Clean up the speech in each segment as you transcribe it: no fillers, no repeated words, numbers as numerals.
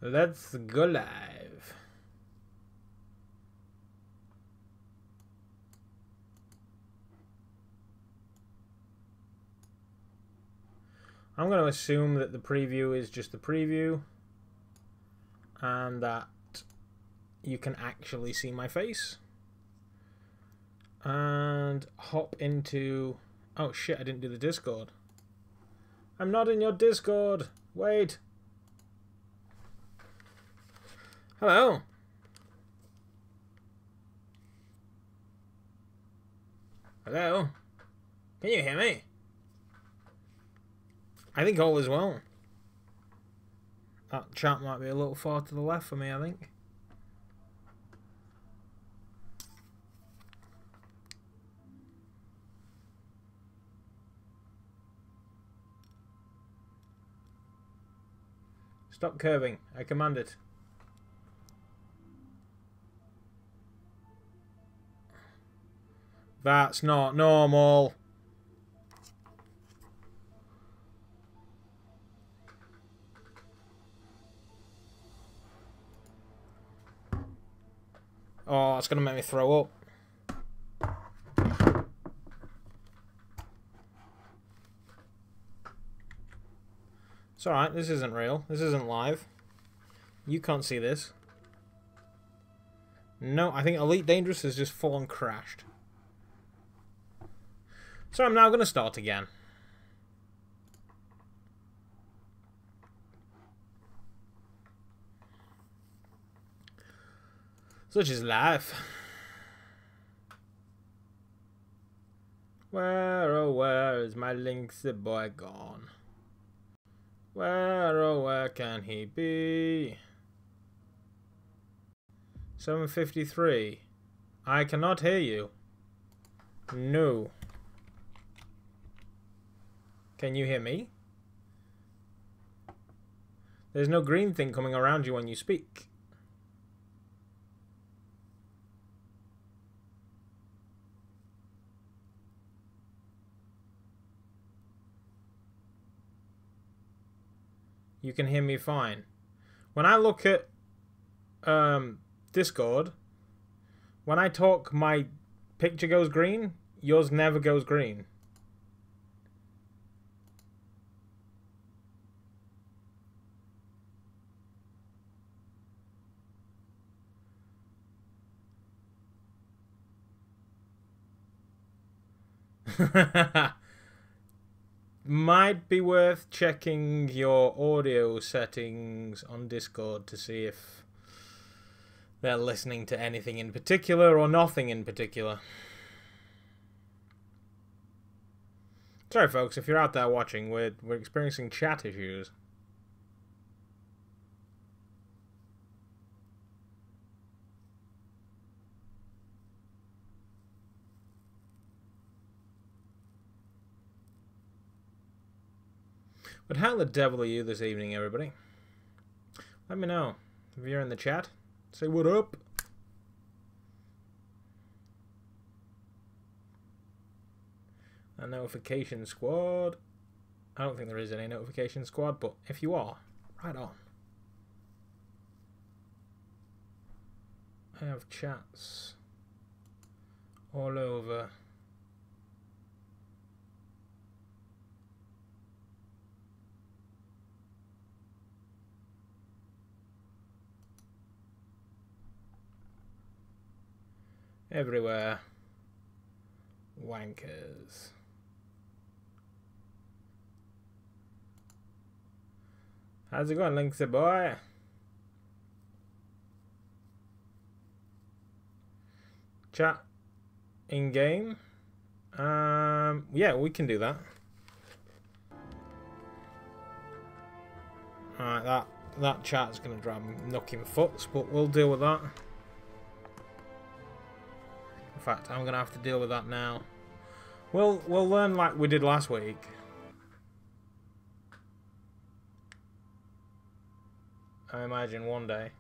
Let's go live. I'm going to assume that the preview is just the preview and that you can actually see my face. And hop into... Oh shit, I didn't do the Discord. I'm not in your Discord. Wait. Hello. Hello. Can you hear me? I think all is well. That chat might be a little far to the left for me, I think. Stop curving. I command it. That's not normal. Oh, it's going to make me throw up. It's alright, this isn't real. This isn't live. You can't see this. No, I think Elite Dangerous has just full on crashed. So I'm now going to start again. Such is life. Where, oh where is my Lynx boy gone? Where, oh where can he be? 7:53. I cannot hear you. No. Can you hear me? There's no green thing coming around you when you speak. You can hear me fine. When I look at Discord, when I talk, my picture goes green. Yours never goes green. Might be worth checking your audio settings on Discord to see if they're listening to anything in particular or nothing in particular. Sorry folks, if you're out there watching, we're experiencing chat issues. But how the devil are you this evening, everybody? Let me know. If you're in the chat, say what up. A notification squad. I don't think there is any notification squad, but if you are, right on. I have chats all over. Everywhere. Wankers. How's it going, Lynx boy? Chat in game. Yeah, we can do that. Alright, that chat's gonna drive me knocking foots, but we'll deal with that. In fact, I'm gonna have to deal with that now. We'll learn like we did last week. I imagine one day.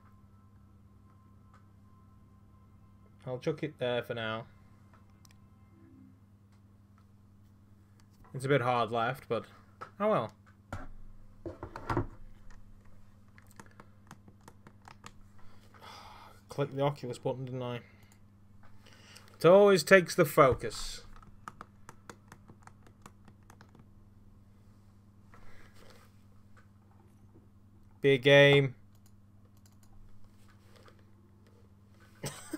I'll chuck it there for now. It's a bit hard left, but oh well. clicked the Oculus button, didn't I? It always takes the focus. Big game.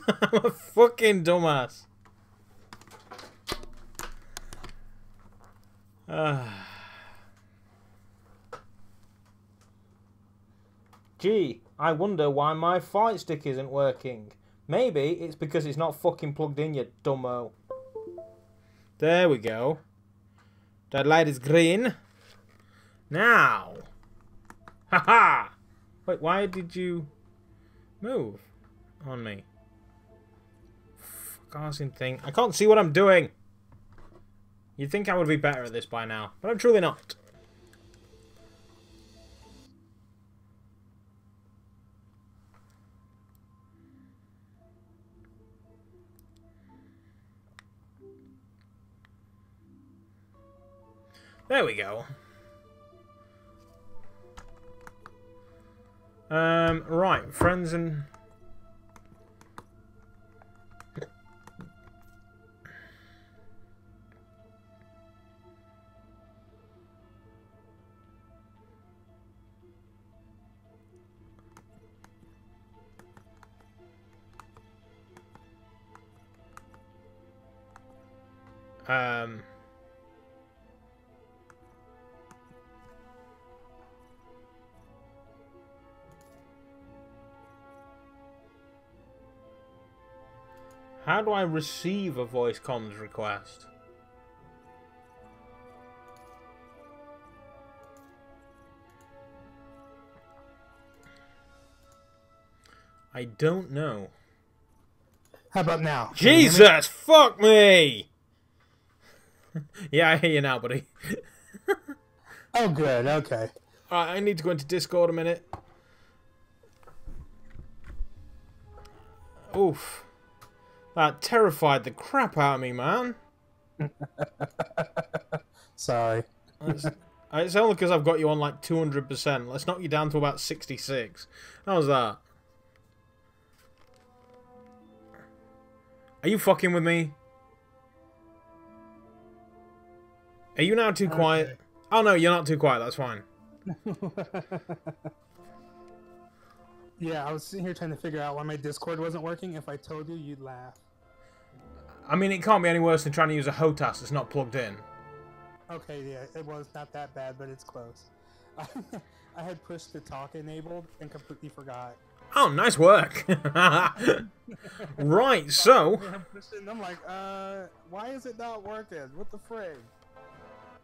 I'm a fucking dumbass. Gee, I wonder why my fight stick isn't working. Maybe it's because it's not fucking plugged in, you dumbo. There we go. That light is green. Now. Haha! Wait, why did you move on me? Fuck-arsing thing. I can't see what I'm doing. You'd think I would be better at this by now, but I'm truly not. There we go. Right, friends and... How do I receive a voice comms request? I don't know. How about now? Jesus, fuck me! Yeah, I hear you now, buddy. Oh, good. Okay. Alright, I need to go into Discord a minute. Oof. That terrified the crap out of me, man. Sorry. It's only because I've got you on like 200%. Let's knock you down to about 66. How's that? Are you fucking with me? Are you now too quiet? Oh no, you're not too quiet. That's fine. Yeah, I was sitting here trying to figure out why my Discord wasn't working. If I told you, you'd laugh. I mean, it can't be any worse than trying to use a HOTAS that's not plugged in. Okay, yeah, it was not that bad, but it's close. I had pushed the talk enabled and completely forgot. Oh, nice work. Right, so... I'm like, why is it not working? What the frig?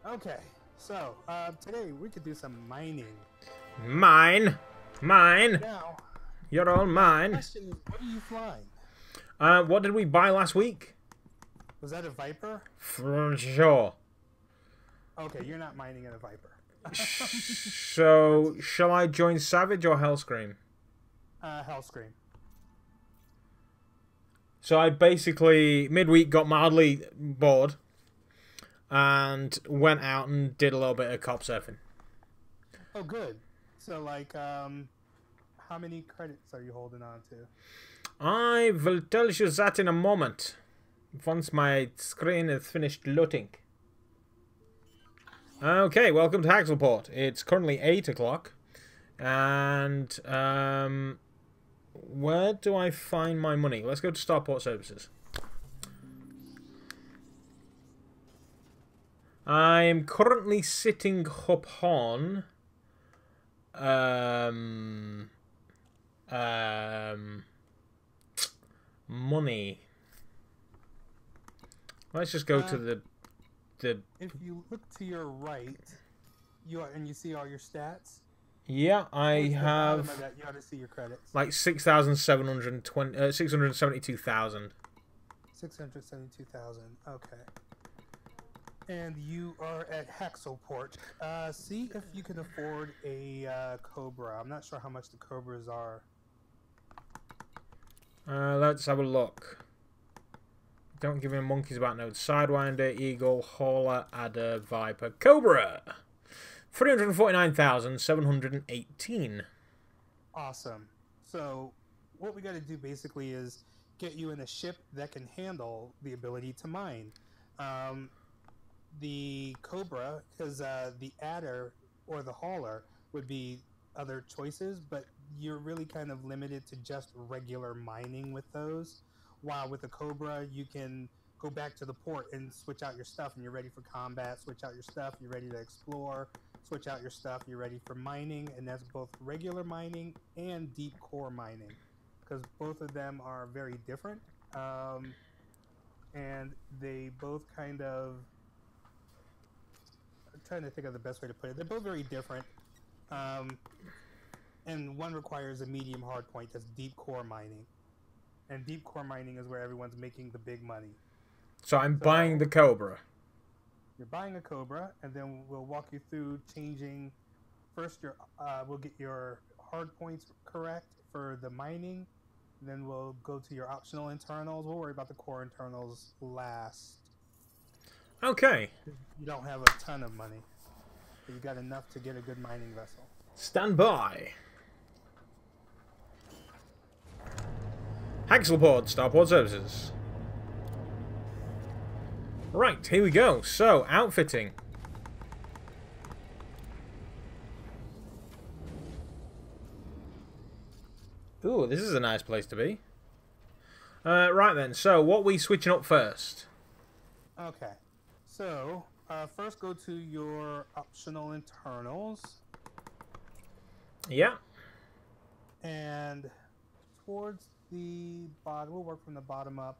Okay, so, today we could do some mining. Mine. Now, You're all mine. the question is, what are you flying? What did we buy last week? Was that a Viper? For sure. Okay, you're not mining in a Viper. So, shall I join Savage or Hellscream? Hellscream. So I basically, midweek, got mildly bored and went out and did a little bit of cop surfing. Oh, good. So, like, how many credits are you holding on to? I will tell you that in a moment. Once my screen is finished loading. Okay, welcome to Haxelport. It's currently 8 o'clock. And, where do I find my money? Let's go to Starport Services. I'm currently sitting up on... money. Let's just go to the... If you look to your right, and you see all your stats. Yeah, I have... You ought to see your credits. Like 6,720... 672,000. 672,000. Okay. And you are at Haxelport. See if you can afford a Cobra. I'm not sure how much the Cobras are. Let's have a look. Don't give me monkeys about no Sidewinder, Eagle, Hauler, Adder, Viper, Cobra. 349,718. Awesome. So what we got to do basically is get you in a ship that can handle the ability to mine. Um, the Cobra, because the Adder or the Hauler would be other choices, but you're really kind of limited to just regular mining with those. While with the Cobra, you can go back to the port and switch out your stuff, and you're ready for combat. Switch out your stuff, you're ready to explore. Switch out your stuff, you're ready for mining, and that's both regular mining and deep core mining, because both of them are very different, and they both kind of. I'm trying to think of the best way to put it. They're both very different. And one requires a medium hard point that's deep core mining. And deep core mining is where everyone's making the big money. So I'm buying the Cobra. You're buying a Cobra, and then we'll walk you through changing. First, we'll get your hard points correct for the mining. Then we'll go to your optional internals. We'll worry about the core internals last. Okay. You don't have a ton of money, but you got enough to get a good mining vessel. Stand by. Haxelport, Starport Services. Right, here we go. So, outfitting. Ooh, this is a nice place to be. Right then, so what are we switching up first? Okay, so first go to your optional internals. Yeah. And towards the bottom, we'll work from the bottom up.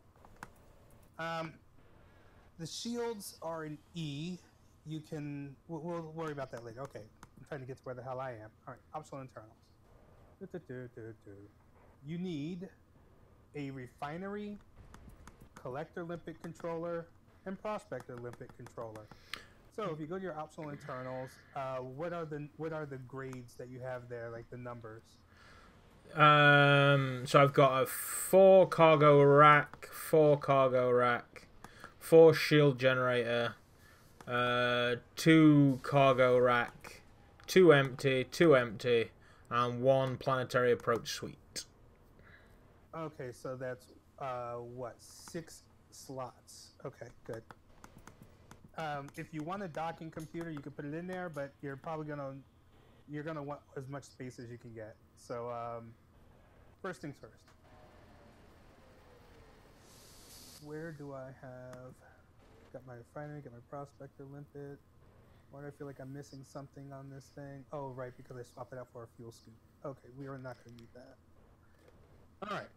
The shields are in E. You can, we'll worry about that later. Okay, I'm trying to get to where the hell I am. All right, optional internals. You need a refinery, collector limpet controller, and prospector limpet controller. So if you go to your optional internals, what are the grades that you have there, like the numbers? So I've got a 4 cargo rack, 4 shield generator, 2 cargo rack, 2 empty, and 1 planetary approach suite. Okay, so that's what, 6 slots. Okay, good. If you want a docking computer, you can put it in there, but you're gonna want as much space as you can get. So first things first. Where do I have? Got my refinery, got my prospector limpet. Why do I feel like I'm missing something on this thing? Oh, right, because I swapped it out for a fuel scoop. Okay, we are not going to need that. All right.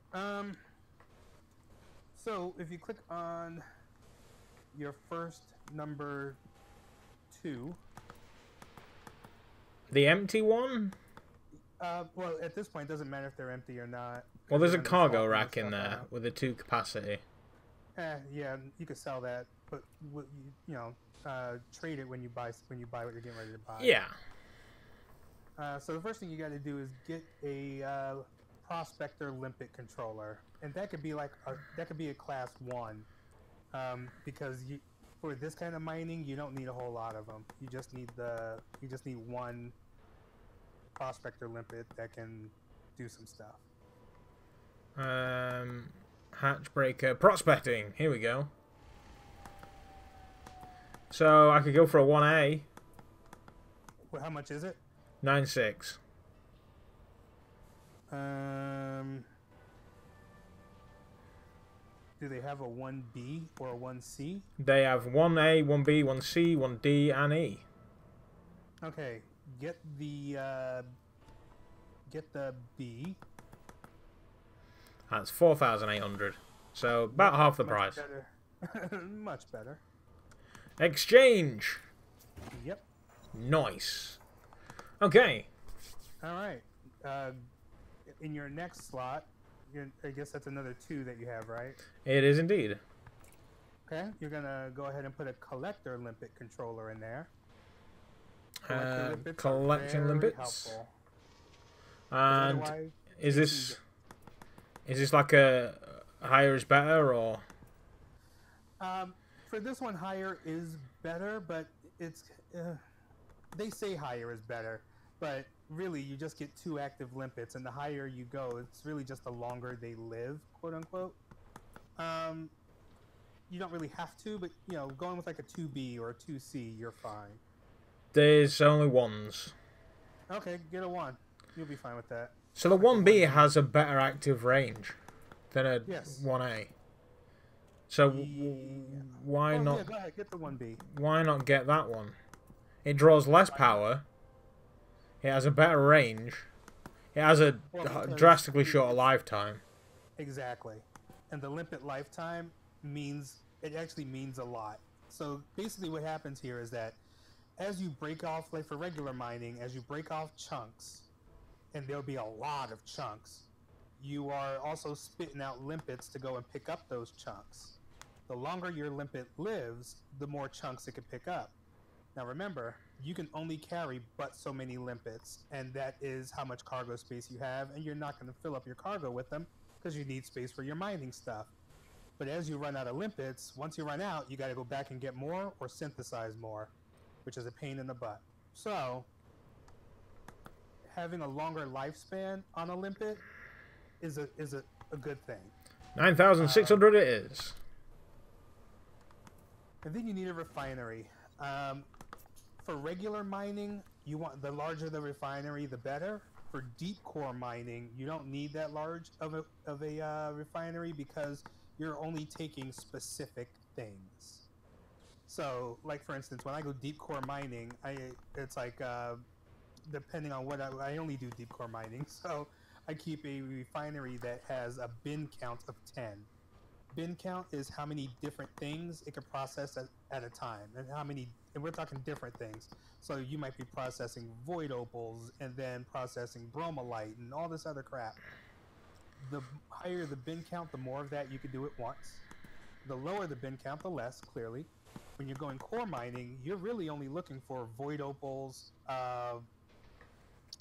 So if you click on your first number 2. The empty one? Well, at this point, it doesn't matter if they're empty or not. Well, there's a cargo rack in there with a 2 capacity. Yeah, you could sell that, but trade it when you buy what you're getting ready to buy. Yeah. So the first thing you got to do is get a prospector limpet controller, and that could be a class 1, because for this kind of mining you don't need a whole lot of them. You just need 1 prospector limpet that can do some stuff. Hatchbreaker prospecting. Here we go. So I could go for a 1A. Well, how much is it? 9.6. Do they have a 1B or a 1C? They have 1A, 1B, 1C, 1D, and E. Okay, get the B. That's 4,800. So about half the price. Better. Much better. Exchange. Yep. Nice. Okay. All right. In your next slot, I guess that's another 2 that you have, right? It is indeed. Okay. You're gonna go ahead and put a collector limpet controller in there. Collecting limpets. Helpful. And is this like a higher is better, or? For this one, higher is better, but it's they say higher is better. But really, you just get 2 active limpets, and the higher you go, it's really just the longer they live, quote unquote. You don't really have to, but you know, going with like a 2B or a 2C, you're fine. There's only ones. Okay, get a 1. You'll be fine with that. So the Like a 1B 1B. has a better active range than a Yes. 1A. So Yeah. why Oh, not? yeah, go ahead, get the 1B. Why not get that one? It draws less power. It has a better range. It has a drastically shorter lifetime. Exactly. And the limpet lifetime actually means a lot. So basically what happens here is that as you break off, like for regular mining, as you break off chunks, and there'll be a lot of chunks, you are also spitting out limpets to go and pick up those chunks. The longer your limpet lives, the more chunks it can pick up. Now remember, you can only carry but so many limpets, and that is how much cargo space you have, and you're not going to fill up your cargo with them because you need space for your mining stuff. But as you run out of limpets, once you run out, you got to go back and get more or synthesize more, which is a pain in the butt. So, having a longer lifespan on a limpet is a good thing. 9,600 it is. And then you need a refinery. For regular mining, you want the larger the refinery, the better. For deep core mining, you don't need that large of a refinery because you're only taking specific things. So, like for instance, when I go deep core mining, it's like depending on what I only do deep core mining, so I keep a refinery that has a bin count of 10. Bin count is how many different things it can process at a time, and we're talking different things. So you might be processing void opals and then processing bromolite and all this other crap. The higher the bin count, the more of that you can do at once. The lower the bin count, the less, clearly. When you're going core mining, you're really only looking for void opals,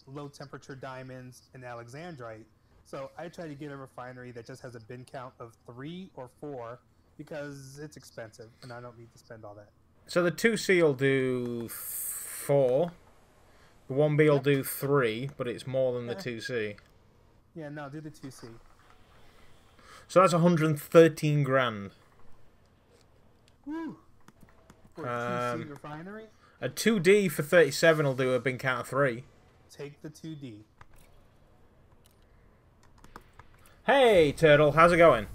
low temperature diamonds, and alexandrite. So I try to get a refinery that just has a bin count of 3 or 4 because it's expensive and I don't need to spend all that. So the 2C will do 4. The 1B will do 3, but it's more than the 2C. Yeah, no, do the 2C. So that's 113 grand. Woo! For a 2C refinery? A 2D for 37 will do a bin count of 3. Take the 2D. Hey, Turtle, how's it going?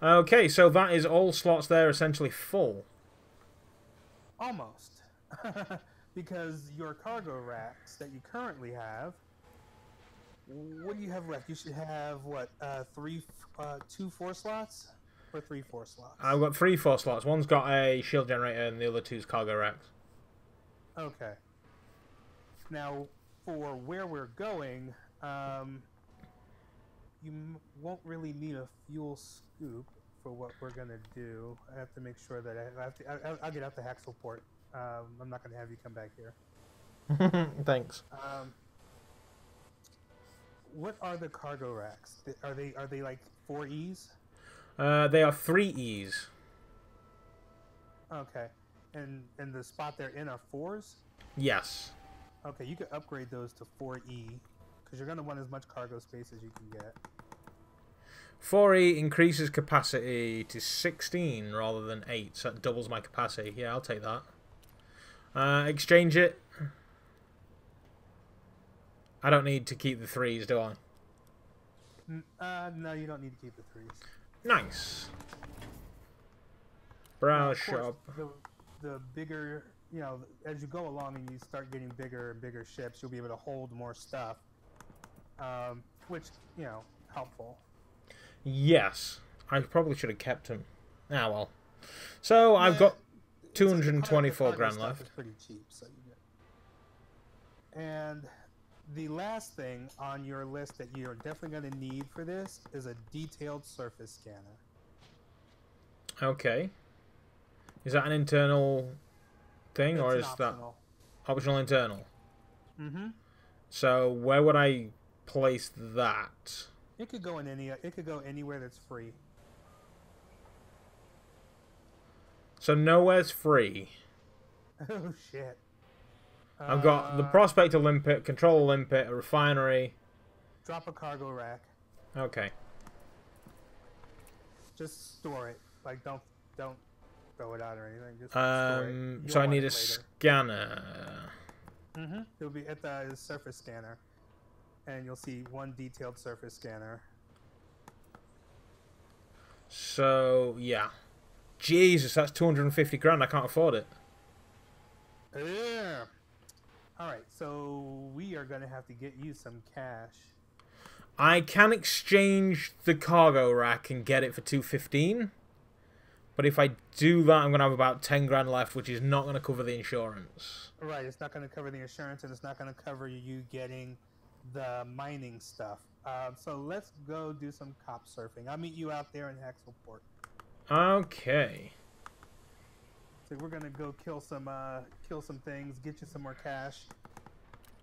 Okay, so that is all slots there essentially full. Almost. Because your cargo racks that you currently have, what do you have left? You should have, what, 2 4 slots? Or 3 4 slots? I've got 3 4 slots. One's got a shield generator and the other 2's cargo racks. Okay. Now, for where we're going, you won't really need a fuel scoop for what we're gonna do. I have to make sure that I'll get out the Haxel port. I'm not gonna have you come back here. Thanks. What are the cargo racks? Are they like 4Es? They are 3Es. Okay, and the spot they're in are 4s. Yes. Okay, you can upgrade those to 4E because you're gonna want as much cargo space as you can get. 4E increases capacity to 16 rather than 8, so that doubles my capacity. Yeah, I'll take that. Exchange it. I don't need to keep the 3s, do I? No, you don't need to keep the 3s. Nice. Browse shop. The bigger, you know, as you go along and you start getting bigger and bigger ships, you'll be able to hold more stuff, which, you know, helpful. Yes. I probably should have kept him. Ah, well. So, I've got 224 grand left. It's pretty cheap, so you get. And the last thing on your list that you're definitely going to need for this is a detailed surface scanner. Okay. Is that an internal thing, or is that optional internal? Mm-hmm. So, where would I place that? It could go in It could go anywhere that's free. So nowhere's free. Oh shit. I've got the Prospector Limpet, Control Limpet, a refinery. Drop a cargo rack. Okay. Just store it. Like don't throw it out or anything. Just store it. So I need a scanner. It'll be at the surface scanner, and you'll see one detailed surface scanner. So yeah, Jesus, that's 250 grand. I can't afford it. Yeah. All right, so we are gonna have to get you some cash. I can exchange the cargo rack and get it for 215. But if I do that, I'm going to have about 10 grand left, which is not going to cover the insurance. Right, it's not going to cover the insurance, and it's not going to cover you getting the mining stuff. So let's go do some cop surfing. I'll meet you out there in Haxelport. Okay. So we're going to go kill some things, get you some more cash.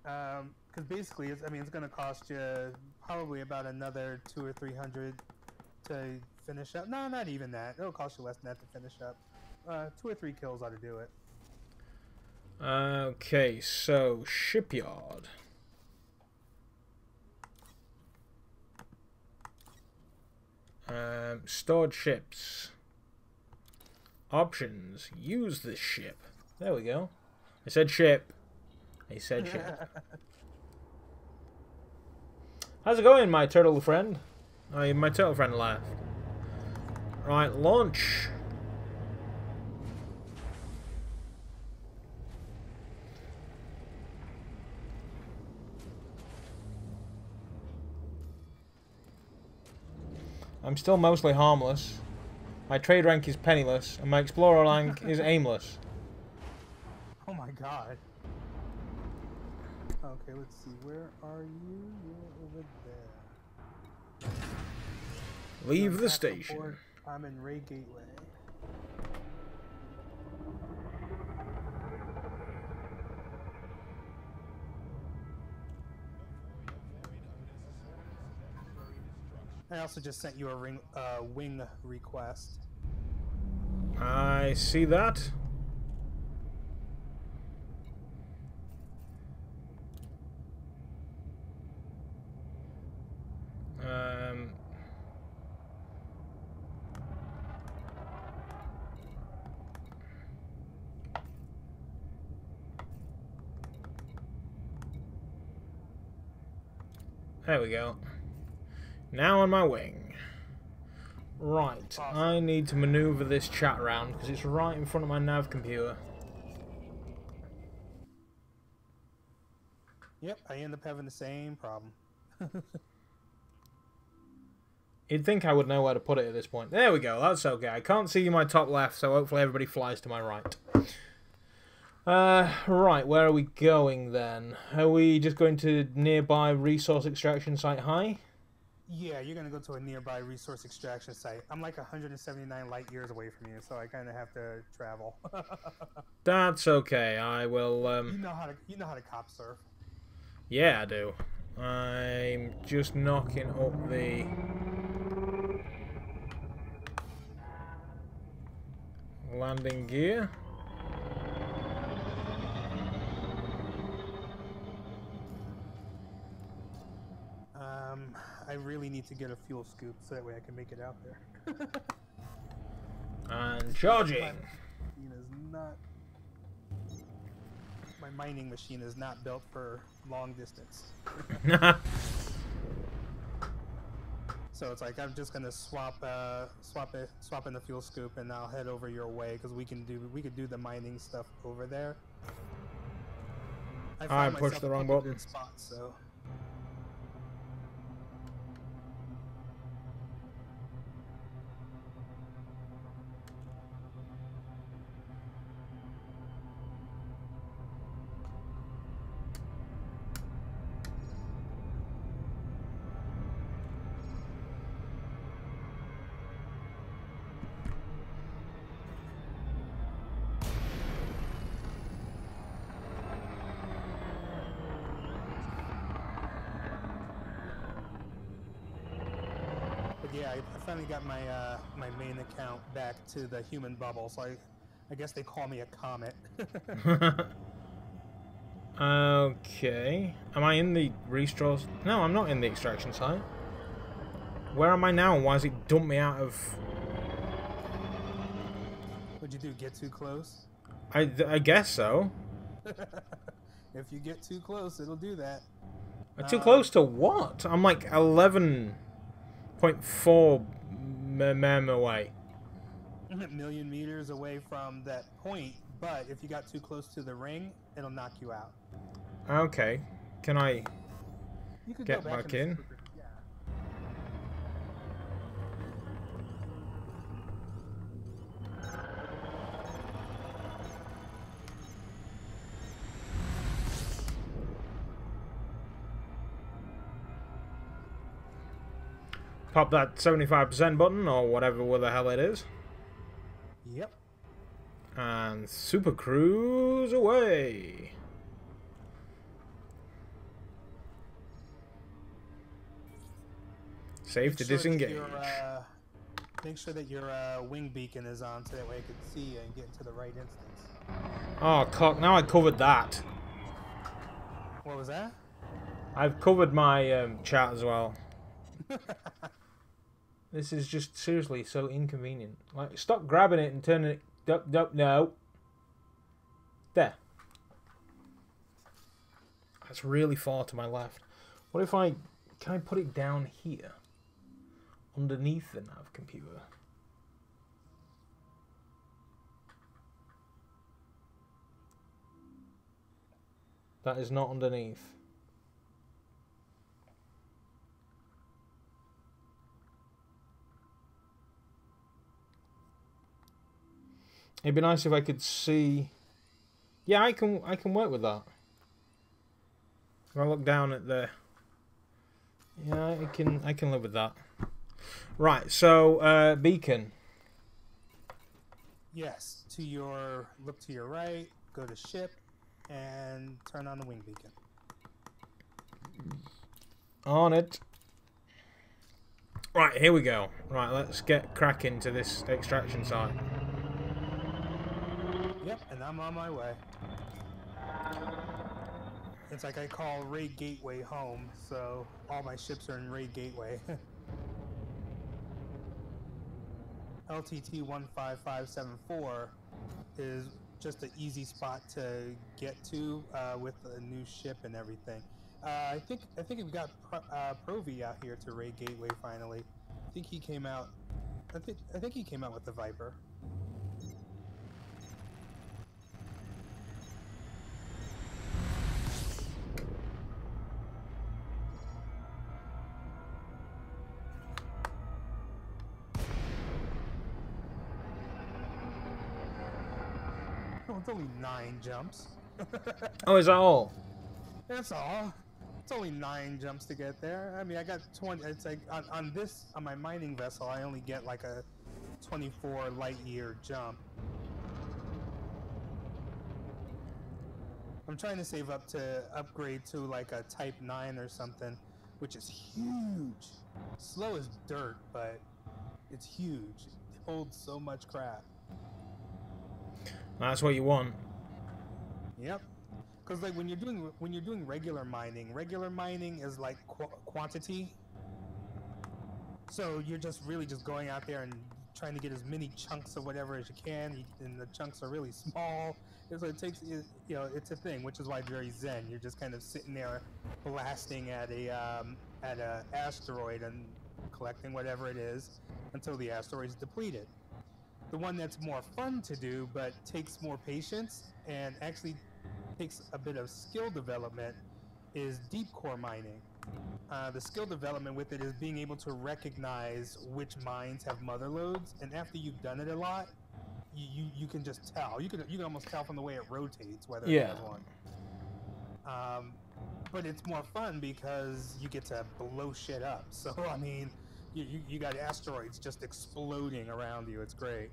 Because basically, it's going to cost you probably about another 200 or 300 to finish up. No, not even that. It'll cost you less than that to finish up. 2 or 3 kills ought to do it. Okay, so shipyard. Stored ships. Options. Use this ship. There we go. I said ship. I said ship. How's it going, my turtle friend? Oh, my turtle friend left. Right, launch. I'm still mostly harmless. My trade rank is penniless, and my explorer rank is aimless. Oh my god. Okay, let's see. Where are you? You're over there. Leave the station. Port. I'm in Ray Gateway. I also just sent you a wing request. I see that. There we go. Now on my wing. Right, awesome. I need to maneuver this chat around because it's right in front of my nav computer. Yep, I end up having the same problem. You'd think I would know where to put it at this point. There we go, that's okay. I can't see my top left, so hopefully everybody flies to my right. Right, where are we going then? Are we just going to nearby resource extraction site high? Yeah, you're going to go to a nearby resource extraction site. I'm like 179 light years away from you, so I kind of have to travel. That's okay, I will... You know how to cop surf. Yeah, I do. I'm just knocking up the... landing gear. I really need to get a fuel scoop so that way I can make it out there. And charging. My mining machine is not built for long distance. So it's like I'm just gonna swap in the fuel scoop, and I'll head over your way because we could do the mining stuff over there. I pushed the wrong button. Spot, so. Yeah, I finally got my my main account back to the human bubble, so I guess they call me a comet. Okay. Am I in the restores? No, I'm not in the extraction site. Where am I now? Why has it dumped me out of... What'd you do, get too close? I guess so. If you get too close, it'll do that. Too close to what? I'm like 11.4 mm away. A million meters away from that point, but if you got too close to the ring, it'll knock you out. Okay. Can I You could get go back back in? Yeah. Pop that 75% button or whatever the hell it is. Yep. And super cruise away. Save to disengage. Make sure that your wing beacon is on so that way I can see you and get into the right instance. Oh, cock. Now I covered that. What was that? I've covered my chat as well. This is just seriously so inconvenient. Like, stop grabbing it and turning it... No. There. That's really far to my left. What if I... Can I put it down here? Underneath the nav computer? That is not underneath. It'd be nice if I could see. Yeah, I can work with that. If I look down at the. Yeah, I can live with that. Right, so beacon. Yes, look to your right, go to ship, and turn on the wing beacon. On it. Right, here we go. Right, let's get cracking to this extraction site. Yep, and I'm on my way. It's like I call Raid Gateway home, so all my ships are in Raid Gateway. LTT 15574 is just an easy spot to get to with a new ship and everything. I think we've got Provi out here to Raid Gateway finally. I think he came out. I think he came out with the Viper. Oh, it's only 9 jumps. Oh, is that all? That's all. It's only 9 jumps to get there. I mean, I got 20. It's like on my mining vessel, I only get like a 24 light year jump. I'm trying to save up to upgrade to like a Type 9 or something, which is huge. Slow as dirt, but it's huge. It holds so much crap. That's what you want. Yep. Because like when you're doing regular mining is like quantity. So you're just really just going out there and trying to get as many chunks of whatever as you can, and the chunks are really small. So it takes, you know, it's a thing, which is why it's very zen. You're just kind of sitting there blasting at a asteroid and collecting whatever it is until the asteroid's depleted. The one that's more fun to do, but takes more patience and actually takes a bit of skill development, is deep core mining. The skill development with it is being able to recognize which mines have mother loads, and after you've done it a lot, you can just tell. You can almost tell from the way it rotates whether it has one. But it's more fun because you get to blow shit up. So I mean, you got asteroids just exploding around you. It's great.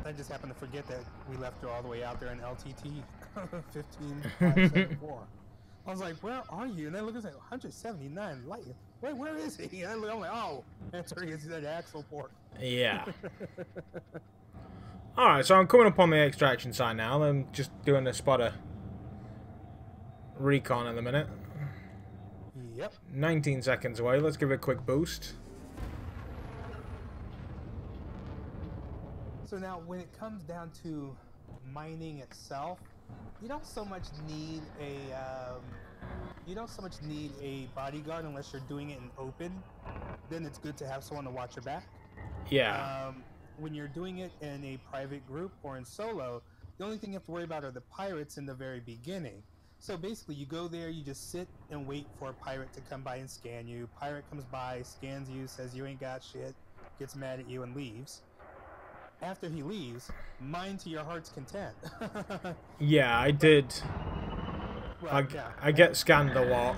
I just happened to forget that we left her all the way out there in LTT 15574. I was like, where are you? And I look and say, 179 light. Wait, where is he? And I'm like, oh, that's where he is at Axle Port. Yeah. Alright, so I'm coming up on the extraction site now. I'm just doing a spotter recon at the minute. Yep. 19 seconds away. Let's give it a quick boost. So now, when it comes down to mining itself, you don't so much need a bodyguard unless you're doing it in open. Then it's good to have someone to watch your back. Yeah. When you're doing it in a private group or in solo, the only thing you have to worry about are the pirates in the very beginning. So basically, you go there, you just sit and wait for a pirate to come by and scan you. Pirate comes by, scans you, says you ain't got shit, gets mad at you and leaves. After he leaves, mine to your heart's content. Yeah, I did. Well, I get scanned a lot.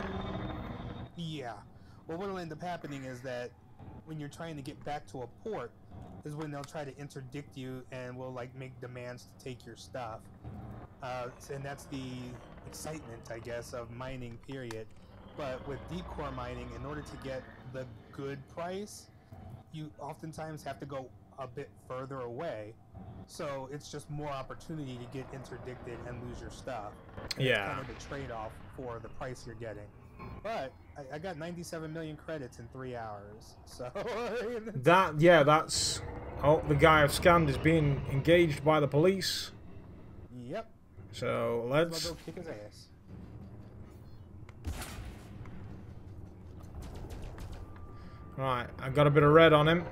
Yeah. Well, what'll end up happening is that when you're trying to get back to a port, is when they'll try to interdict you and will like make demands to take your stuff. And that's the excitement, I guess, of mining, period. But with deep core mining, in order to get the good price, you oftentimes have to go a bit further away. So it's just more opportunity to get interdicted and lose your stuff. And Yeah. it's kind of the trade-off for the price you're getting. But I got 97 million credits in 3 hours. So that's... Oh, the guy I've scanned is being engaged by the police. Yep. So I'll let's... go kick his ass. Right, I've got a bit of red on him.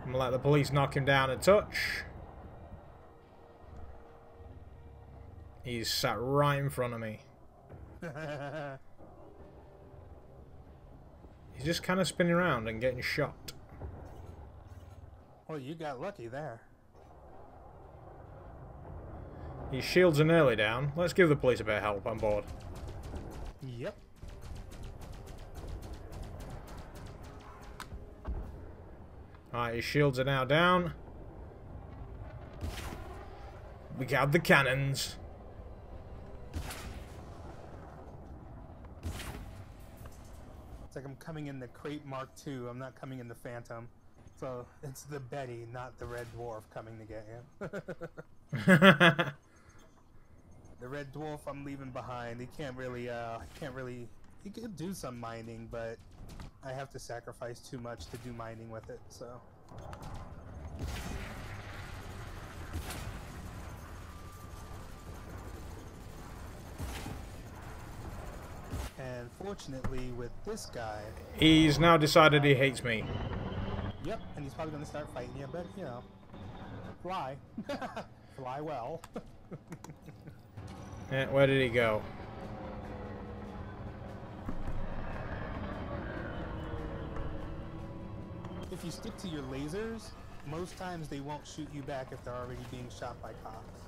I'm gonna let the police knock him down a touch. He's sat right in front of me. He's just kind of spinning around and getting shot. Well, you got lucky there. His shields are nearly down. Let's give the police a bit of help on board. Yep. Alright, his shields are now down. We got the cannons. It's like I'm coming in the Crate Mark II. I'm not coming in the Phantom. So it's the Betty, not the Red Dwarf, coming to get you. The Red Dwarf I'm leaving behind. He can't really. He could do some mining, but I have to sacrifice too much to do mining with it. So. And fortunately, with this guy, He's now decided he hates me. yep, and he's probably going to start fighting you, but you know, fly, fly well. Yeah, where did he go? If you stick to your lasers, most times they won't shoot you back if they're already being shot by cops.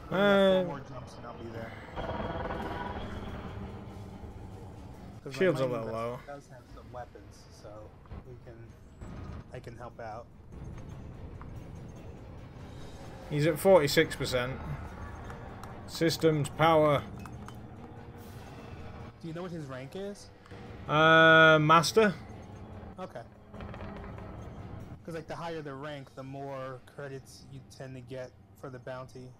Four more jumps and I'll be there. 'Cause my Shield's a mining little low. vessel does have some weapons, so I can help out. He's at 46%. Systems, power. Do you know what his rank is? Master? Okay. Because like the higher the rank, the more credits you tend to get for the bounty.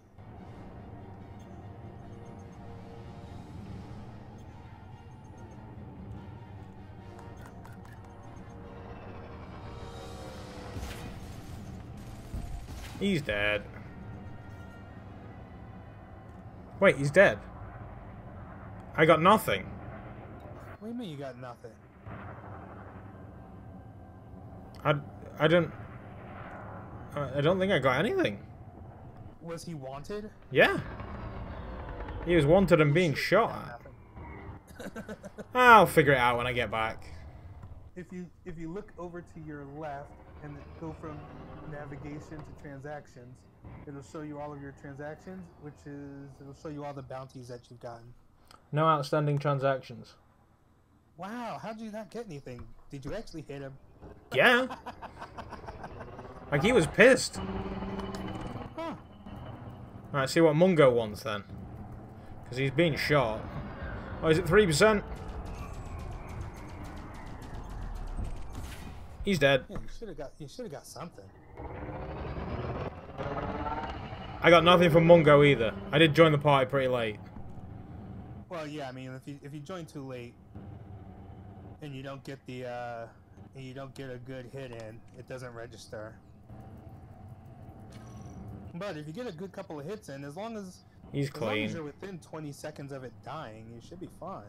He's dead. Wait, he's dead. I got nothing. What do you mean you got nothing? I don't think I got anything. Was he wanted? Yeah. He was wanted and being shot at. I'll figure it out when I get back. If you look over to your left and go from navigation to transactions, it'll show you all of your transactions, it'll show you all the bounties that you've gotten. No outstanding transactions. Wow, how did you not get anything? Did you actually hit him? Yeah. Like, he was pissed. Huh. Alright, see what Mungo wants then. Because he's being shot. Oh, is it 3%? He's dead. Yeah, you should have got something. I got nothing from Mungo either. I did join the party pretty late. Well, yeah, I mean, if you join too late and you don't get the and you don't get a good hit in, it doesn't register. But if you get a good couple of hits in, as long as you're within 20 seconds of it dying, you should be fine.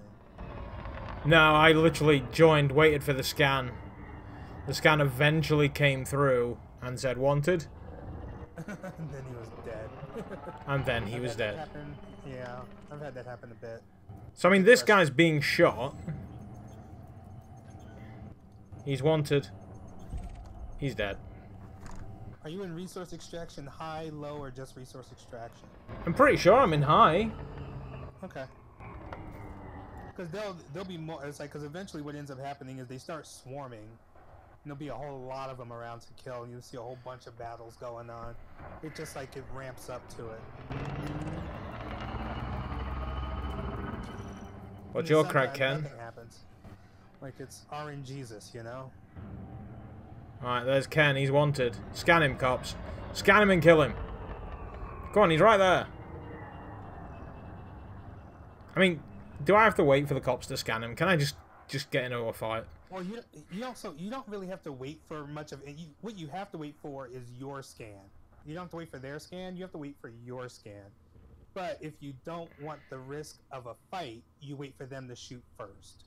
No, I literally joined, waited for the scan. The scan eventually came through and said wanted. And then he was dead. And then he was dead. Yeah, I've had that happen a bit. So I mean, this guy's being shot. He's wanted. He's dead. Are you in resource extraction high, low, or just resource extraction? I'm pretty sure I'm in high. Okay. Because they'll be more. It's like, because eventually what ends up happening is they start swarming. And there'll be a whole lot of them around to kill, and you'll see a whole bunch of battles going on. It just like it ramps up to it. What's your crack, Ken? Nothing happens. Like it's RNGesus, you know? Alright, there's Ken. He's wanted. Scan him, cops. Scan him and kill him. Go on, he's right there. I mean, do I have to wait for the cops to scan him? Can I just get into a fight? Well, you don't really have to wait for much of it. What you have to wait for is your scan. You don't have to wait for their scan. You have to wait for your scan. But if you don't want the risk of a fight, you wait for them to shoot first.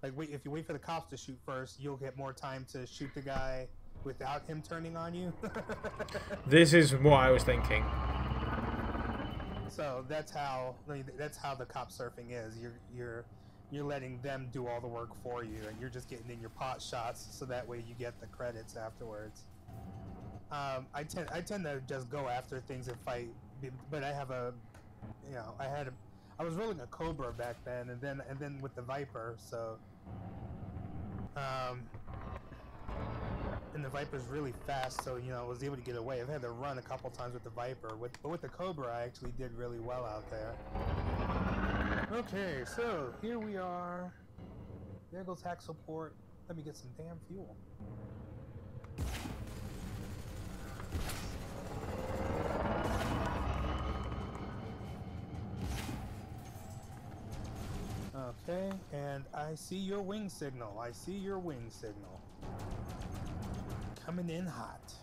Like, if you wait for the cops to shoot first, you'll get more time to shoot the guy without him turning on you. This is what I was thinking. So that's how the cop surfing is. You're letting them do all the work for you, and you're just getting in your pot shots, so that way you get the credits afterwards. I tend to just go after things and fight, but I have I was rolling a Cobra back then, and then with the Viper, so and the Viper's really fast, so I was able to get away. I've had to run a couple times with the Viper, but with the Cobra I actually did really well out there. Okay, so here we are. There goes hack support. Let me get some damn fuel. Okay, and I see your wing signal. I see your wing signal. Coming in hot.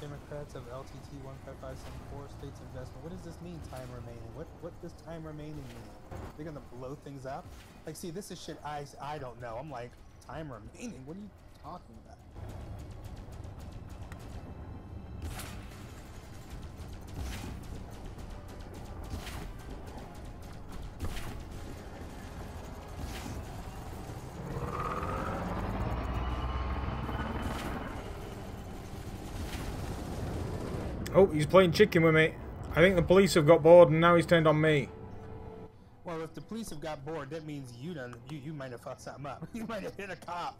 Democrats of LTT 15574 states investment. What does this mean, time remaining? What does time remaining mean? They're gonna blow things up? Like, see, this is shit I don't know. I'm like, time remaining? What are you talking about? Oh, he's playing chicken with me. I think the police have got bored and now he's turned on me. Well, if the police have got bored, that means you might have fucked something up. You might have hit a cop.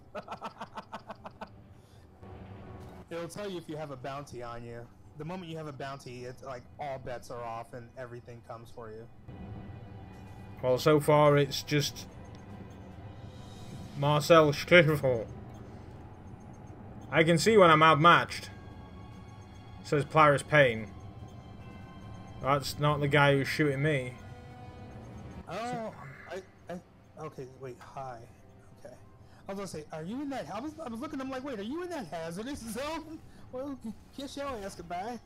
It'll tell you if you have a bounty on you. The moment you have a bounty, it's like all bets are off and everything comes for you. Well, so far it's just Marcel Schliffel. I can see when I'm outmatched. Says Polaris Payne. That's not the guy who's shooting me. Oh, okay, wait, hi. Okay. I was gonna say, are you in that, I was looking, I'm like, wait, are you in that hazardous zone? Well, kiss your ass goodbye.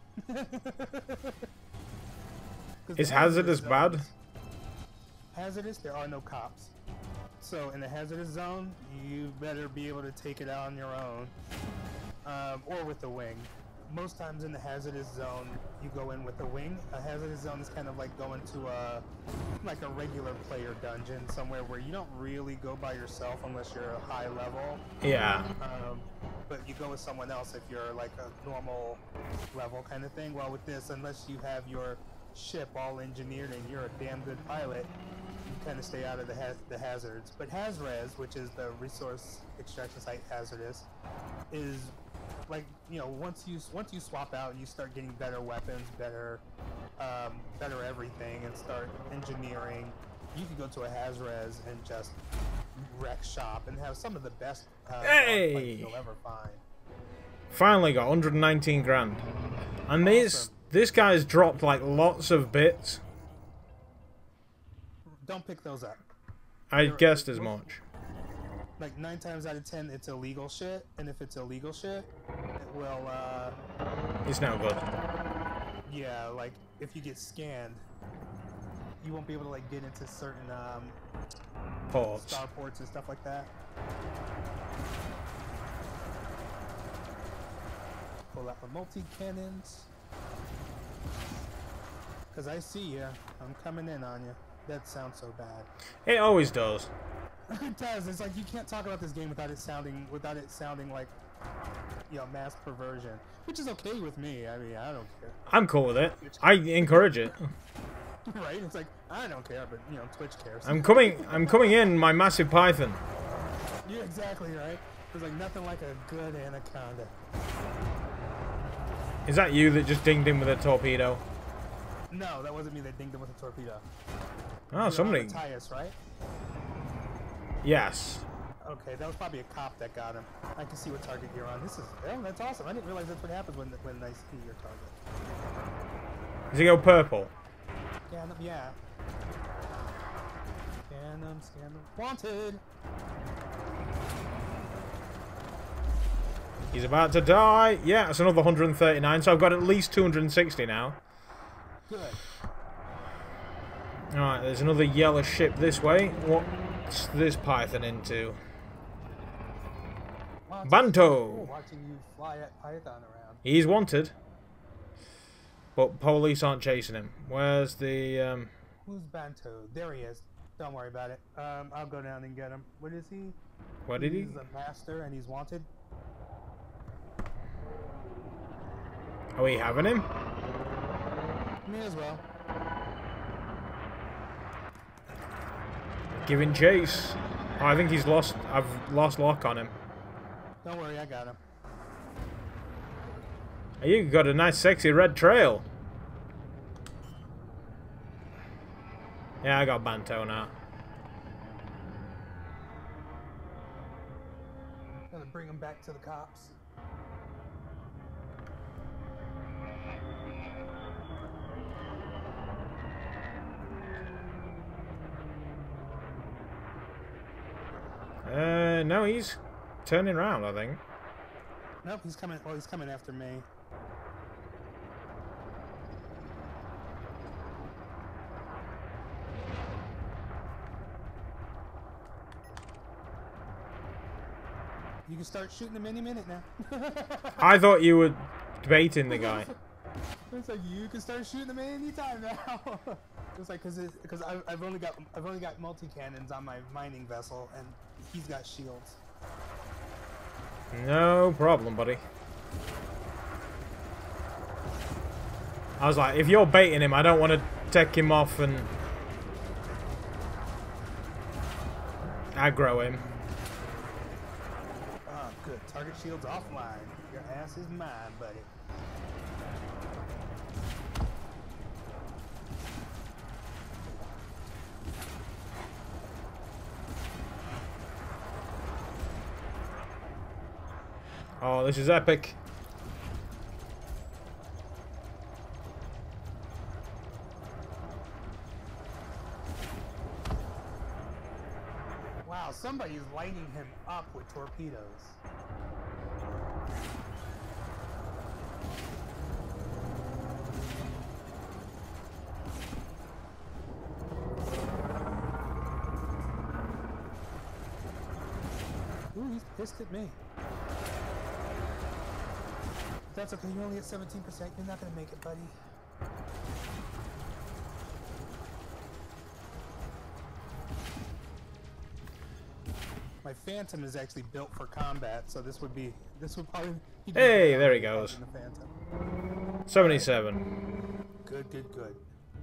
Is hazardous bad? Hazardous, there are no cops. So in the hazardous zone, you better be able to take it out on your own. Or with the wing. Most times in the hazardous zone, you go in with a wing. A hazardous zone is kind of like going to a regular player dungeon, somewhere where you don't really go by yourself unless you're a high level. Yeah. But you go with someone else if you're like a normal level kind of thing. Well, with this, unless you have your ship all engineered and you're a damn good pilot, you kind of stay out of the hazards. But HazRes, which is the resource extraction site hazardous, is like, you know, once you swap out and you start getting better weapons, better everything, and start engineering, you can go to a HazRes and just wreck shop and have some of the best hey! you'll ever find. Finally got 119 grand. And Awesome. this guy's dropped like lots of bits. Don't pick those up. I guessed as much. Like 9 times out of 10, it's illegal shit, and if it's illegal shit, it will. It's now good. Yeah, like if you get scanned, you won't be able to like get into certain Ports. starports and stuff like that. Pull out the multi-cannons. Cause I see you. I'm coming in on you. That sounds so bad. It always does. It does. It's like you can't talk about this game without it sounding like, you know, mass perversion. Which is okay with me. I mean, I don't care. I'm cool with it. I encourage it. Right? It's like I don't care, but you know, Twitch cares. I'm coming in my massive python. You're exactly right. There's like nothing like a good anaconda. Is that you that just dinged him with a torpedo? No, that wasn't me that dinged him with a torpedo. Oh, somebody. Matthias, right? Yes. Okay, that was probably a cop that got him. I can see what target you're on. This is, oh, that's awesome. I didn't realize that's what happens when I see your target. Does he go purple? Scan him, yeah. Scan him, scan him. Wanted! He's about to die. Yeah, it's another 139, so I've got at least 260 now. Good. Alright, there's another yellow ship this way. What's this python into? Banto! Watching you fly at python around. He's wanted. But police aren't chasing him. Where's the, Who's Banto? There he is. Don't worry about it. I'll go down and get him. What is he? What did he? He's a master and he's wanted. Are we having him? Me as well. Giving chase. Oh, I think he's lost. I've lost lock on him. Don't worry, I got him. Hey, you got a nice sexy red trail. Yeah, I got Banto now. Gonna bring him back to the cops. No, he's turning around, I think. Nope, he's coming. Well, he's coming after me. You can start shooting him any minute now. I thought you were baiting the guy. It's like you can start shooting him any time now. It's like because I've only got multi cannons on my mining vessel, and he's got shields. No problem, buddy. I was like, if you're baiting him, I don't want to take him off and aggro him. Oh, good. Target shields offline. Your ass is mine, buddy. Oh, this is epic. Wow, somebody's lighting him up with torpedoes. Ooh, he's pissed at me. That's okay, you're only at 17%. You're not gonna make it, buddy. My Phantom is actually built for combat, so this would probably be Hey, there he goes. the Phantom. 77. Good, good, good.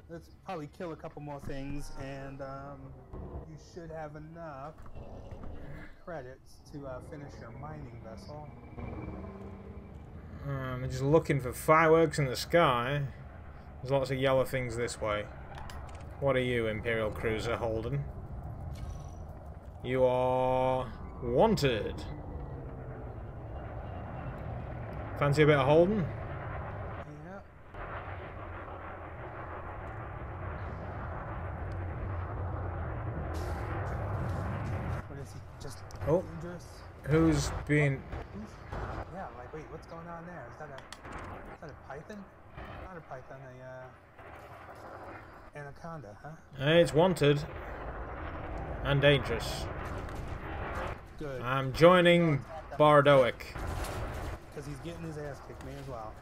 Let's probably kill a couple more things and should have enough credits to finish your mining vessel. I'm just looking for fireworks in the sky. There's lots of yellow things this way. What are you, Imperial Cruiser Holden? You are wanted. Fancy a bit of Holden? Yeah. What is he? Just dangerous? Who's being... Yeah, like, wait, what's going on there? Is that a python? Not a python, a anaconda, huh? It's wanted. And dangerous. Good. I'm joining Bardoic. Because he's getting his ass kicked, me as well.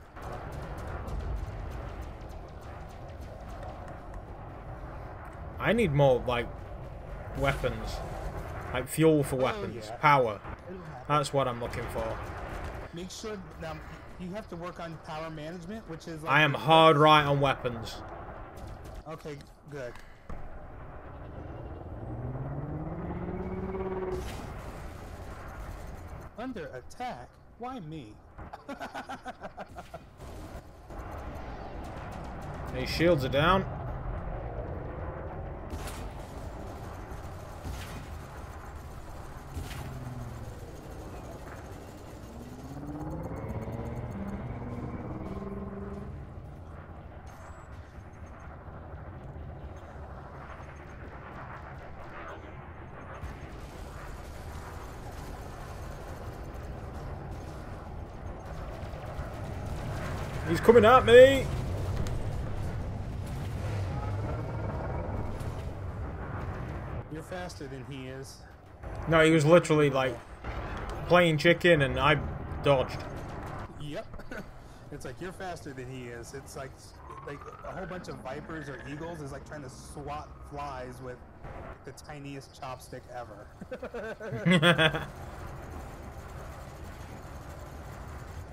I need more, like, weapons. Like, fuel for weapons. Yeah. Power. That's what I'm looking for. Make sure, now, you have to work on power management, which is like... I am hard right on weapons. Okay, good. Under attack? Why me? These shields are down. He's coming at me! You're faster than he is. No, he was literally, like, playing chicken and I dodged. Yep. It's like, you're faster than he is. It's like a whole bunch of vipers or eagles is like trying to swat flies with the tiniest chopstick ever.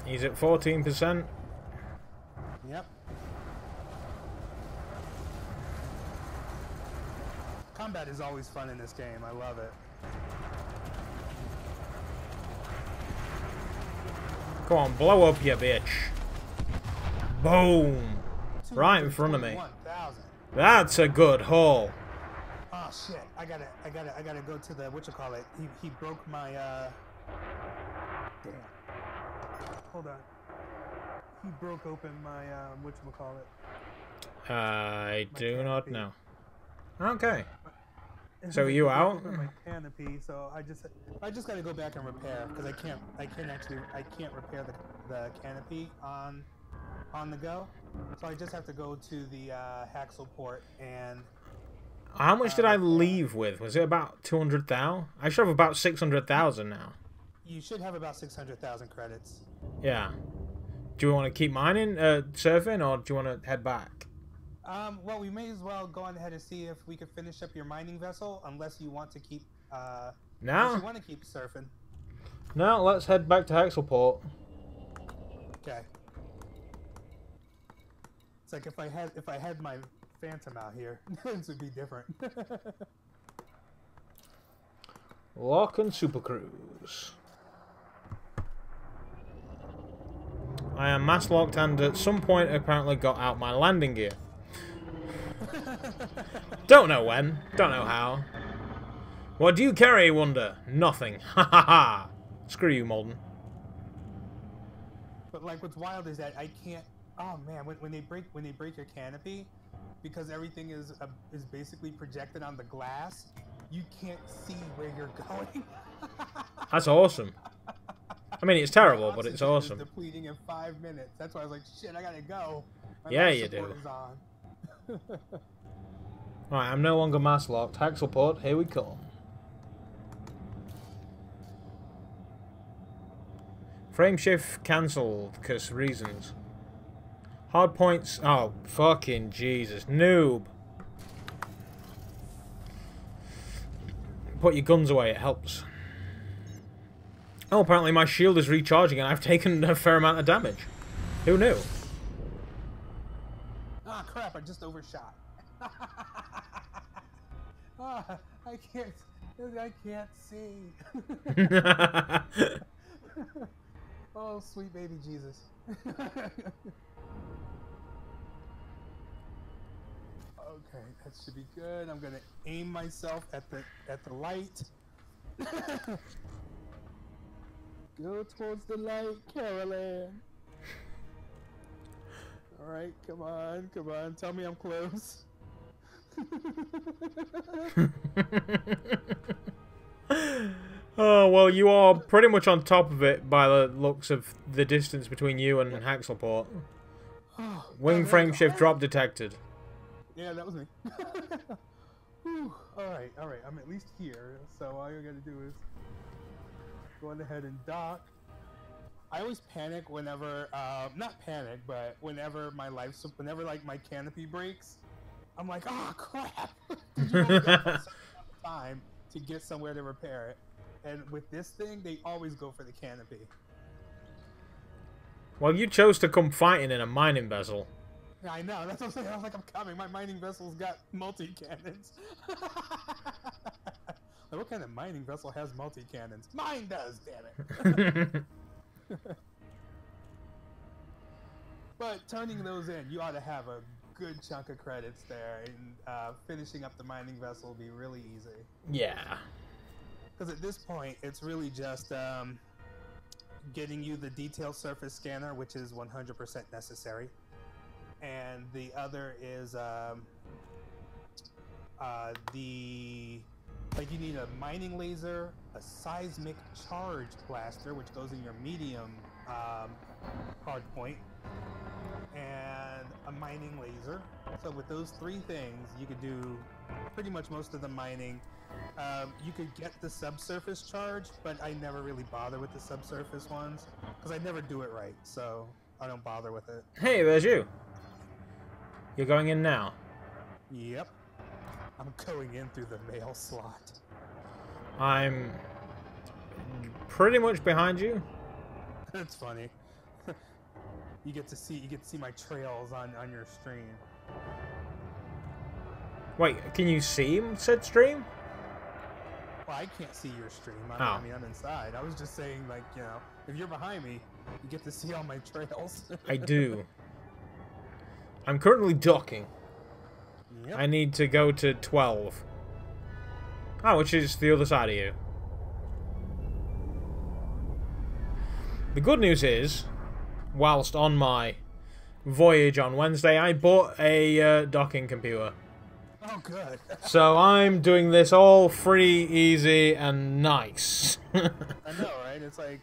He's at 14%. Yep. Combat is always fun in this game. I love it. Come on, blow up, you bitch. Boom. Right in front of me. 1,000. That's a good haul. Oh shit! I gotta go to the whatchamacallit. He broke my Damn. Hold on. He broke open my whatchamacallit. I My do not canopy. know. Okay. And So he you broke out? open my canopy, so I just gotta go back and repair because I can't repair the canopy on the go. So I just have to go to the Haxel port and. How much did I leave with? Was it about 200,000? I should have about 600,000 now. You should have about 600,000 credits. Yeah. Do you want to keep mining, surfing, or do you want to head back? Well, we may as well go on ahead and see if we can finish up your mining vessel, unless you want to keep, unless No? you want to keep surfing. No, let's head back to Hexelport. Okay. It's like if I had my Phantom out here, this would be different. Lock and Super Cruise. I am mass locked and at some point apparently got out my landing gear. Don't know when, don't know how. What do you carry, Wonder? Nothing. Ha ha ha. Screw you, Molden. But like, what's wild is that I can't. Oh man, when they break your canopy, because everything is basically projected on the glass, you can't see where you're going. That's awesome. I mean, it's terrible, but it's awesome. Depleting in 5 minutes. That's why I was like, shit, I gotta go. My Yeah, life you do. support is on. Alright, I'm no longer mass locked. Hexelport, here we come. Frame shift cancelled, because reasons. Hard points. Oh, fucking Jesus. Noob. Put your guns away, it helps. Oh, apparently my shield is recharging and I've taken a fair amount of damage. Who knew? Ah, crap, I just overshot. Ah, I can't see. Oh, sweet baby Jesus. Okay, that should be good. I'm gonna aim myself at the light. Go towards the light, Carolyn. All right, come on, come on. Tell me I'm close. Oh, well, you are pretty much on top of it by the looks of the distance between you and Haxelport. Wing frame shift drop detected. Yeah, that was me. Alright, alright. I'm at least here, so all you gotta do is go ahead and dock. I always panic whenever, not panic, but whenever whenever like my canopy breaks, I'm like, oh crap! Did you only got time to get somewhere to repair it? And with this thing, they always go for the canopy. Well, you chose to come fighting in a mining vessel. Yeah, I know. That's what I'm saying. I was like, I'm coming. My mining vessel's got multi-cannons. Like, what kind of mining vessel has multi-cannons? Mine does, damn it. But turning those in, you ought to have a good chunk of credits there, and finishing up the mining vessel will be really easy. Yeah. Because at this point, it's really just getting you the detailed surface scanner, which is 100% necessary. And the other is you need a mining laser, a seismic charge blaster, which goes in your medium hard point, and a mining laser. So with those three things, you could do pretty much most of the mining. You could get the subsurface charge, but I never really bother with the subsurface ones because I never do it right, so I don't bother with it. Hey, there's you. You're going in now. Yep. I'm going in through the mail slot. I'm pretty much behind you. That's funny. You get to see my trails on your stream. Wait, can you see said stream? Well, I can't see your stream. I mean, I'm inside. I was just saying, like, you know, if you're behind me, you get to see all my trails. I do. I'm currently docking. Yep. I need to go to 12. Oh, which is the other side of you. The good news is, whilst on my voyage on Wednesday, I bought a docking computer. Oh, good. So I'm doing this all free, easy, and nice. I know, right? It's like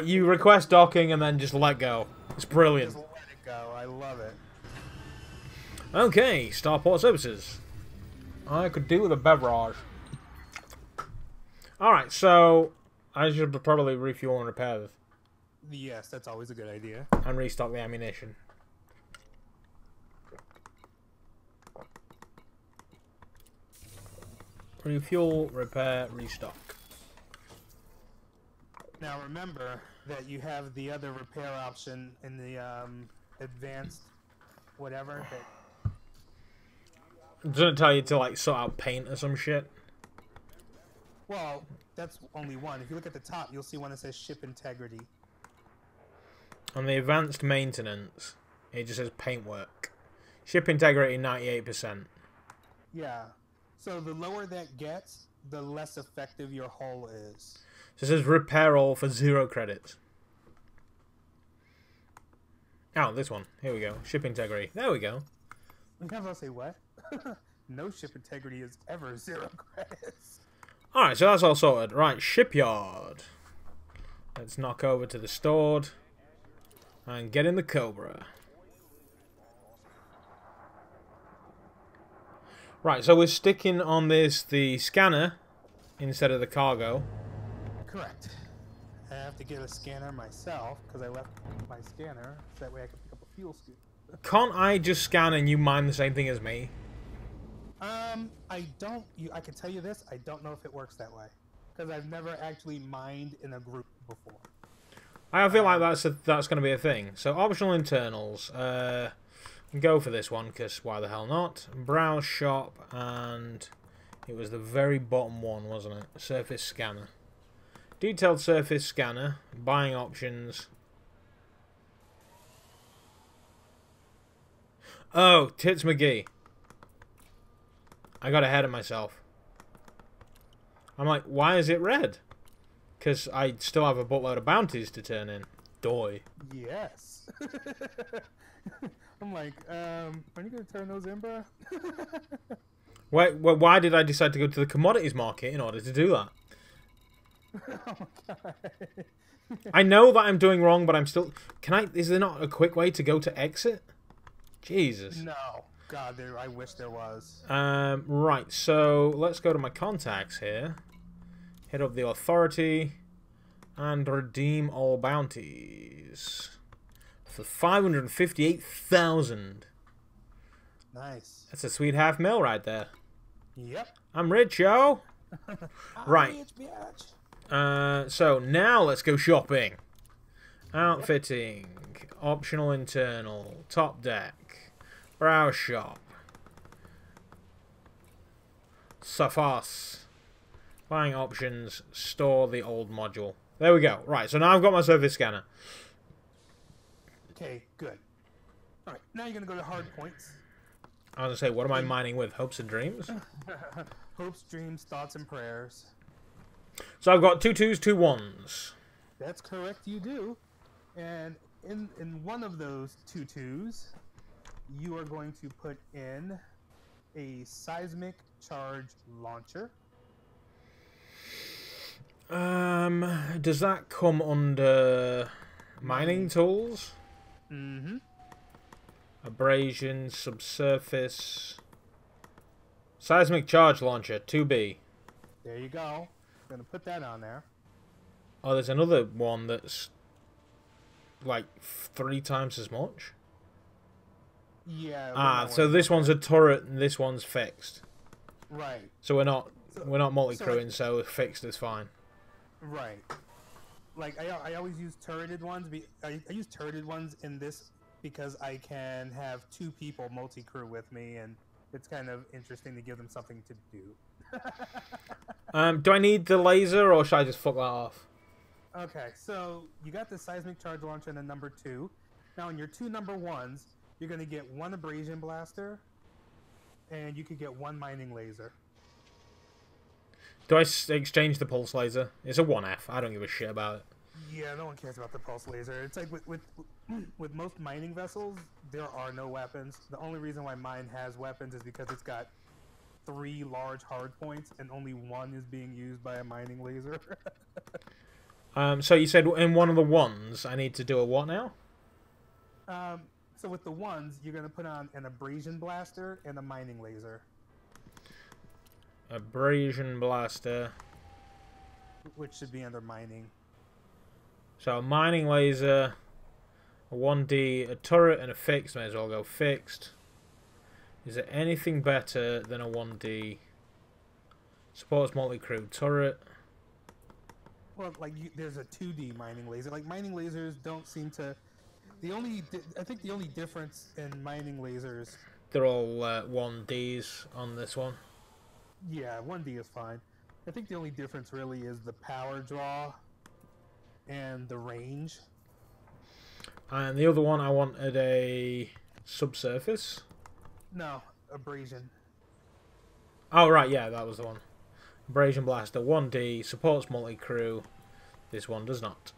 you request docking and then just let go. It's brilliant. Just let it go. I love it. Okay, Starport Services. I could do with a beverage. Alright, so I should probably refuel and repair this. Yes, that's always a good idea. And restock the ammunition. Refuel, repair, restock. Now remember that you have the other repair option in the advanced whatever. Doesn't it tell you to like sort out paint or some shit? Well, that's only one. If you look at the top, you'll see one that says ship integrity. On the advanced maintenance, it just says paintwork. Ship integrity 98%. Yeah. So the lower that gets, the less effective your hull is. So it says repair all for 0 credits. Oh, this one. Here we go. Ship integrity. There we go. Sometimes I'll say, what? No ship integrity is ever 0 credits. Alright, so that's all sorted. Right, shipyard. Let's knock over to the stored. And get in the Cobra. Right, so we're sticking on the scanner instead of the cargo. Correct. I have to get a scanner myself because I left my scanner so that way I can pick up a fuel scoop. Can't I just scan and you mine the same thing as me? I don't. I can tell you this. I don't know if it works that way because I've never actually mined in a group before. I feel like that's going to be a thing. So optional internals. Go for this one because why the hell not? Browse shop and It was the very bottom one, wasn't it? Surface scanner. Detailed surface scanner. Buying options. Oh, Tits McGee. I got ahead of myself. I'm like, why is it red? Because I still have a buttload of bounties to turn in. Doy. Yes. I'm like, are you going to turn those in, bro? Why did I decide to go to the commodities market in order to do that? Oh my god. I know that I'm doing wrong, but I'm still... Is there not a quick way to go to exit? Jesus. No. God, I wish there was. Right, so let's go to my contacts here. Hit up the authority. And redeem all bounties. For 558,000. Nice. That's a sweet half mil right there. Yep. I'm rich, yo. Right. Rich, bitch. So now let's go shopping. Outfitting. Optional internal. Top deck. Browse shop. Safas. Buying options. Store the old module. There we go. Right, so now I've got my surface scanner. Okay, good. Alright, now you're going to go to hard points. I was going to say, what am I mining with? Hopes and dreams? Hopes, dreams, thoughts, and prayers. So I've got 2 2s, 2 1s. That's correct, you do. And in one of those 2 2s, you are going to put in a seismic charge launcher. Does that come under mining tools? Mm-hmm. Abrasion, subsurface, seismic charge launcher, 2B. There you go. I'm gonna put that on there. Oh, there's another one that's like 3 times as much. Yeah. So this one's a turret and this one's fixed. Right. So we're not multi-crewing, so fixed is fine. Right. Like I always use turreted ones. I use turreted ones in this because I can have 2 people multi-crew with me, and it's kind of interesting to give them something to do. Do I need the laser, or should I just fuck that off? Okay, so you got the seismic charge launcher in the number 2. Now in your 2 number 1s, you're going to get 1 abrasion blaster, and you could get 1 mining laser. Do I exchange the pulse laser? It's a 1F. I don't give a shit about it. Yeah, no one cares about the pulse laser. It's like with most mining vessels, there are no weapons. The only reason why mine has weapons is because it's got 3 large hard points, and only 1 is being used by a mining laser. So you said in one of the ones, I need to do a what now? So with the ones, you're going to put on an abrasion blaster and a mining laser. Abrasion blaster. Which should be under mining. So a mining laser, a 1D, a turret, and a fixed. May as well go fixed. Is there anything better than a 1D? Supports multi-crew turret. Well, like there's a 2D mining laser. Like mining lasers don't seem to. I think the only difference in mining lasers. They're all 1Ds on this one. Yeah, 1D is fine. I think the only difference really is the power draw and the range. And the other one, I wanted a subsurface. No, abrasion. Oh, right, yeah, that was the one. Abrasion blaster, 1D, supports multi-crew. This one does not.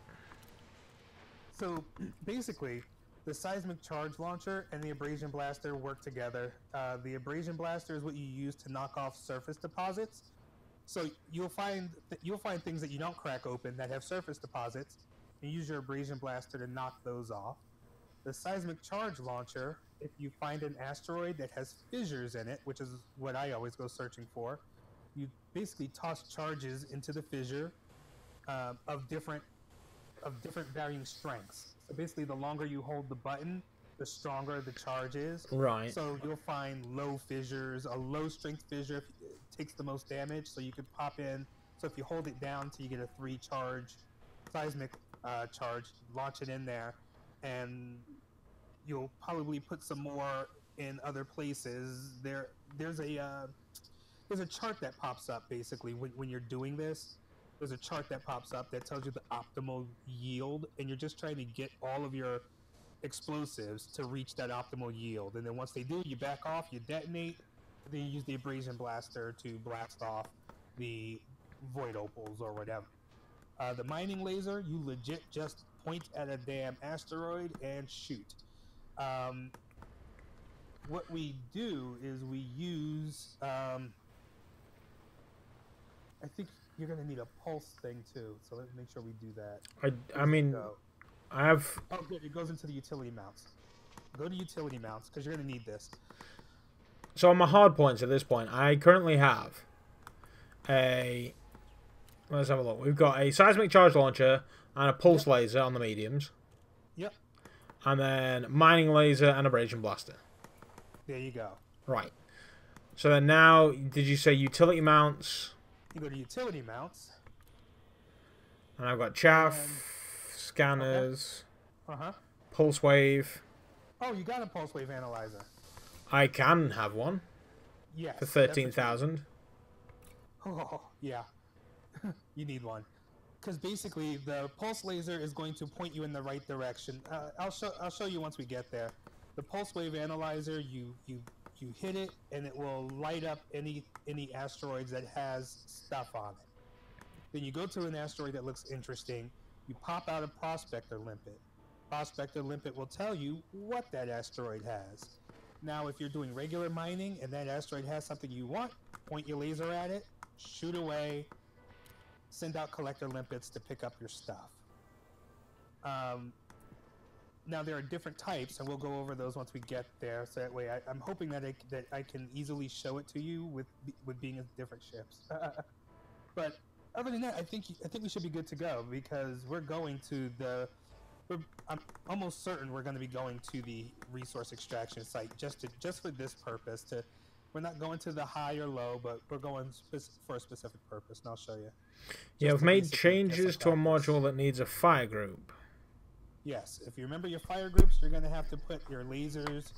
So, basically, the seismic charge launcher and the abrasion blaster work together. The abrasion blaster is what you use to knock off surface deposits. So you'll find things that you don't crack open that have surface deposits, and use your abrasion blaster to knock those off. The seismic charge launcher, if you find an asteroid that has fissures in it, which is what I always go searching for, you basically toss charges into the fissure of different varying strengths. So basically, the longer you hold the button, the stronger the charge is. Right. So you'll find low fissures. A low strength fissure takes the most damage, so you could pop in. So if you hold it down till you get a 3 charge seismic charge, launch it in there, and you'll probably put some more in other places. There's there's a chart that pops up basically when you're doing this. There's a chart that pops up that tells you the optimal yield, and you're just trying to get all of your explosives to reach that optimal yield. And then once they do, you back off, you detonate, then you use the abrasion blaster to blast off the void opals or whatever. The mining laser, you legit just point at a damn asteroid and shoot. What we do is we use, I think you're going to need a pulse thing too, so let's make sure we do that. I mean, I have... Oh, good, it goes into the utility mounts. Go to utility mounts, because you're going to need this. So on my hard points at this point, I currently have a... Let's have a look. We've got a seismic charge launcher and a pulse laser on the mediums. Yep. And then mining laser and abrasion blaster. There you go. Right. So then now, did you say utility mounts? You go to utility mounts. And I've got chaff, scanners, pulse wave. Oh, you got a pulse wave analyzer. I can have one. Yes. For 13,000. Oh, yeah. You need one. Because basically, the pulse laser is going to point you in the right direction. I'll show you once we get there. The pulse wave analyzer, you hit it, and it will light up any asteroids that has stuff on it. Then you go to an asteroid that looks interesting. You pop out a prospector limpet. Prospector limpet will tell you what that asteroid has. Now, if you're doing regular mining and that asteroid has something you want, point your laser at it, shoot away, send out collector limpets to pick up your stuff. Now, there are different types, and we'll go over those once we get there. So that way, I'm hoping that I can easily show it to you with being as different ships. But other than that, I think we should be good to go, because we're going to I'm almost certain we're going to be going to the resource extraction site just for this purpose. We're not going to the high or low, but we're going for a specific purpose, and I'll show you. Yeah, I've made changes to a module that needs a fire group. Yes, if you remember your fire groups, you're going to have to put your lasers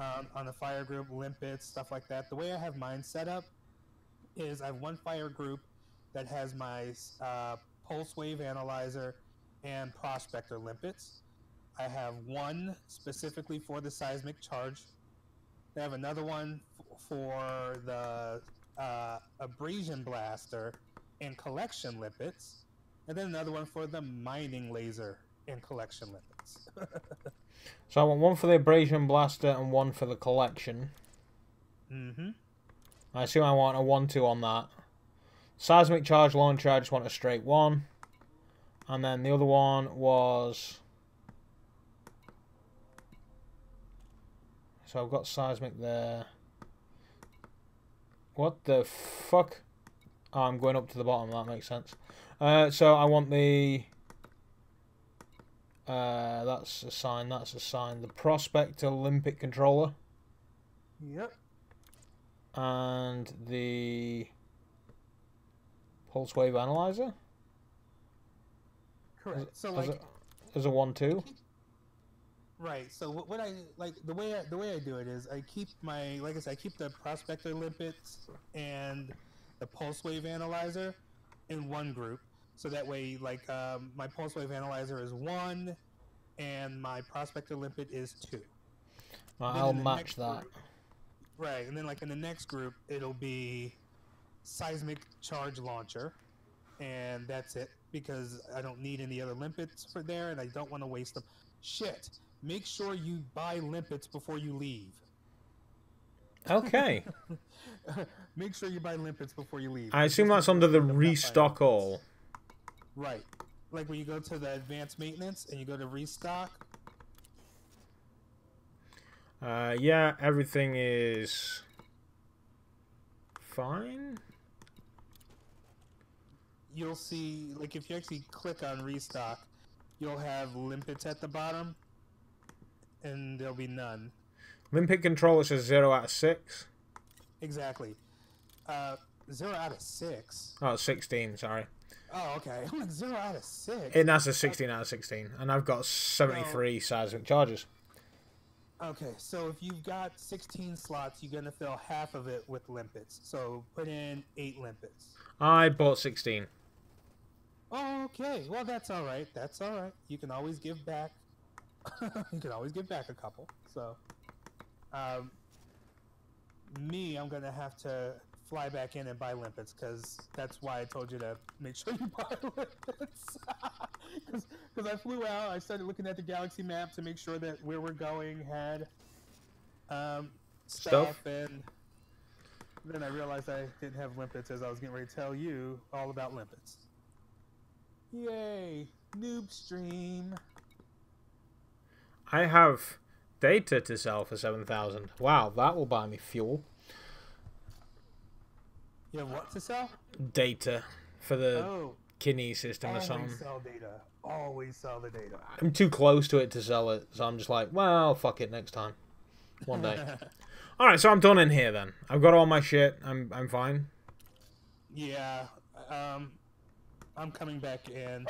on the fire group, limpets, stuff like that. The way I have mine set up is I have one fire group that has my pulse wave analyzer and prospector limpets. I have one specifically for the seismic charge. I have another one for the abrasion blaster and collection limpets, and then another one for the mining laser and collection limpets. So I want one for the abrasion blaster and one for the collection. I assume I want a 1-2 on that. Seismic charge launcher, I just want a straight 1. And then the other one was... So I've got seismic there. What the fuck? Oh, I'm going up to the bottom, that makes sense. So I want the... that's a sign, that's a sign. The prospector limpet controller. Yep. And the pulse wave analyzer. Correct. So like there's a 1-2. Right. So what I like the way I do it is I keep I keep the prospector limpets and the pulse wave analyzer in one group. So that way, my pulse wave analyzer is 1, and my prospector limpet is 2. I'll match that. Right, and then in the next group, it'll be seismic charge launcher, and that's it, because I don't need any other limpets for there, and I don't want to waste them. Shit, make sure you buy limpets before you leave. Okay. Make sure you buy limpets before you leave. I assume that's under the restock all. Right. Like when you go to the advanced maintenance and you go to restock. Yeah, everything is fine. You'll see, if you actually click on restock, you'll have limpets at the bottom, and there'll be none. Limpet controller says 0 out of 6. Exactly. 0 out of 6. Oh, 16, sorry. Oh, okay. I'm 0 out of 6. And that's a 16 out of 16. And I've got 73 seismic charges. Okay, so if you've got 16 slots, you're gonna fill half of it with limpets. So put in 8 limpets. I bought 16. Oh, okay, well that's all right. That's all right. You can always give back. You can always give back a couple. So, um, I'm gonna have to fly back in and buy limpets because that's why I told you to make sure you buy limpets. Because I flew out, I started looking at the galaxy map to make sure that where we're going had stuff, and then I realized I didn't have limpets as I was getting ready to tell you all about limpets. Yay, noob stream. I have data to sell for 7,000. Wow, that will buy me fuel. You have what to sell? Data for the kidney system or something. Always sell data. Always sell the data. I'm too close to it to sell it, so I'm just like, well, fuck it, next time. One day. Alright, so I'm done in here then. I've got all my shit. I'm fine. Yeah. I'm coming back in.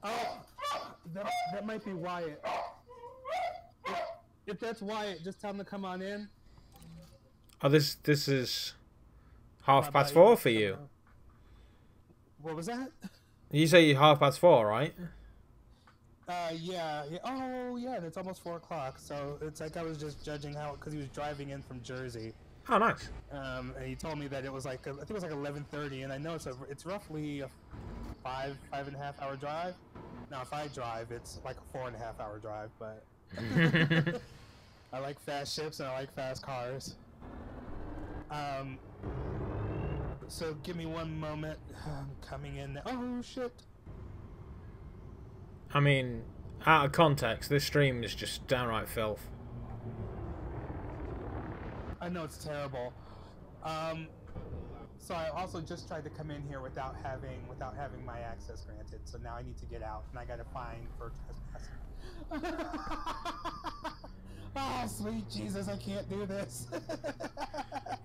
Oh, that might be Wyatt. If that's Wyatt, just tell him to come on in. Oh, this is 4:30 for you. What was that? You say 4:30, right? Yeah. Oh, yeah. It's almost 4 o'clock. So it's like I was just judging how, because he was driving in from Jersey. Oh, nice. And he told me that it was like I think it was like 11:30, and I know it's roughly a 5.5 hour drive. Now, if I drive, it's like a 4.5 hour drive. But I like fast ships and I like fast cars. So give me one moment. I'm coming in now. Oh shit. I mean, out of context, this stream is just downright filth. I know it's terrible. So I also just tried to come in here without having my access granted. So now I need to get out, and I got a fine for trespassing. Oh, sweet Jesus, I can't do this.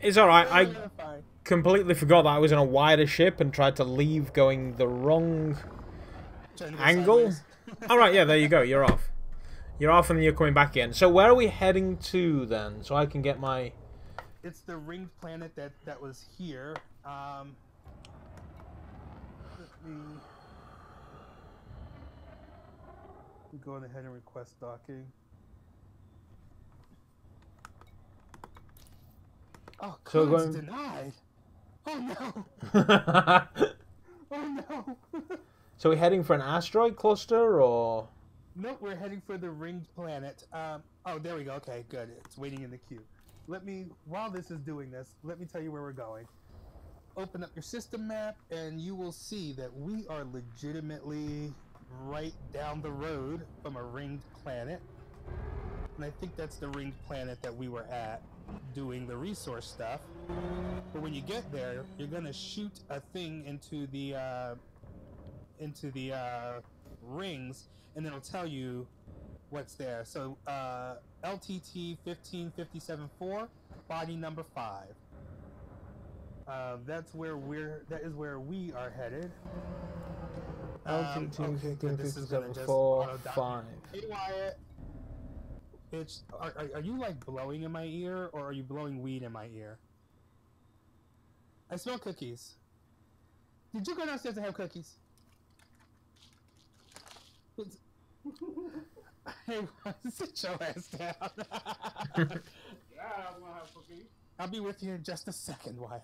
It's alright, I completely forgot that I was in a wider ship and tried to leave going the wrong angle. Alright, yeah, there you go, you're off. You're off and then you're coming back in. So where are we heading to then? So I can get my... It's the ringed planet that was here. Let me go ahead and request docking. Oh, code's denied. Oh no. Oh no. So we're heading for an asteroid cluster, or? Nope, we're heading for the ringed planet. Oh, there we go. Okay, good. It's waiting in the queue. While this is doing this, let me tell you where we're going. Open up your system map, and you will see that we are legitimately right down the road from a ringed planet. And I think that's the ringed planet that we were at doing the resource stuff. But when you get there, you're gonna shoot a thing into the rings, and it'll tell you what's there. So LTT 15574, body number 5. That is where we are headed. LTT okay, good. This is gonna just 4-5. Hey Wyatt, bitch, are you like blowing in my ear, or are you blowing weed in my ear? I smell cookies. Did you go downstairs to have cookies? Hey, sit your ass down. Yeah, I'm gonna have cookies. I'll be with you in just a second, Wyatt.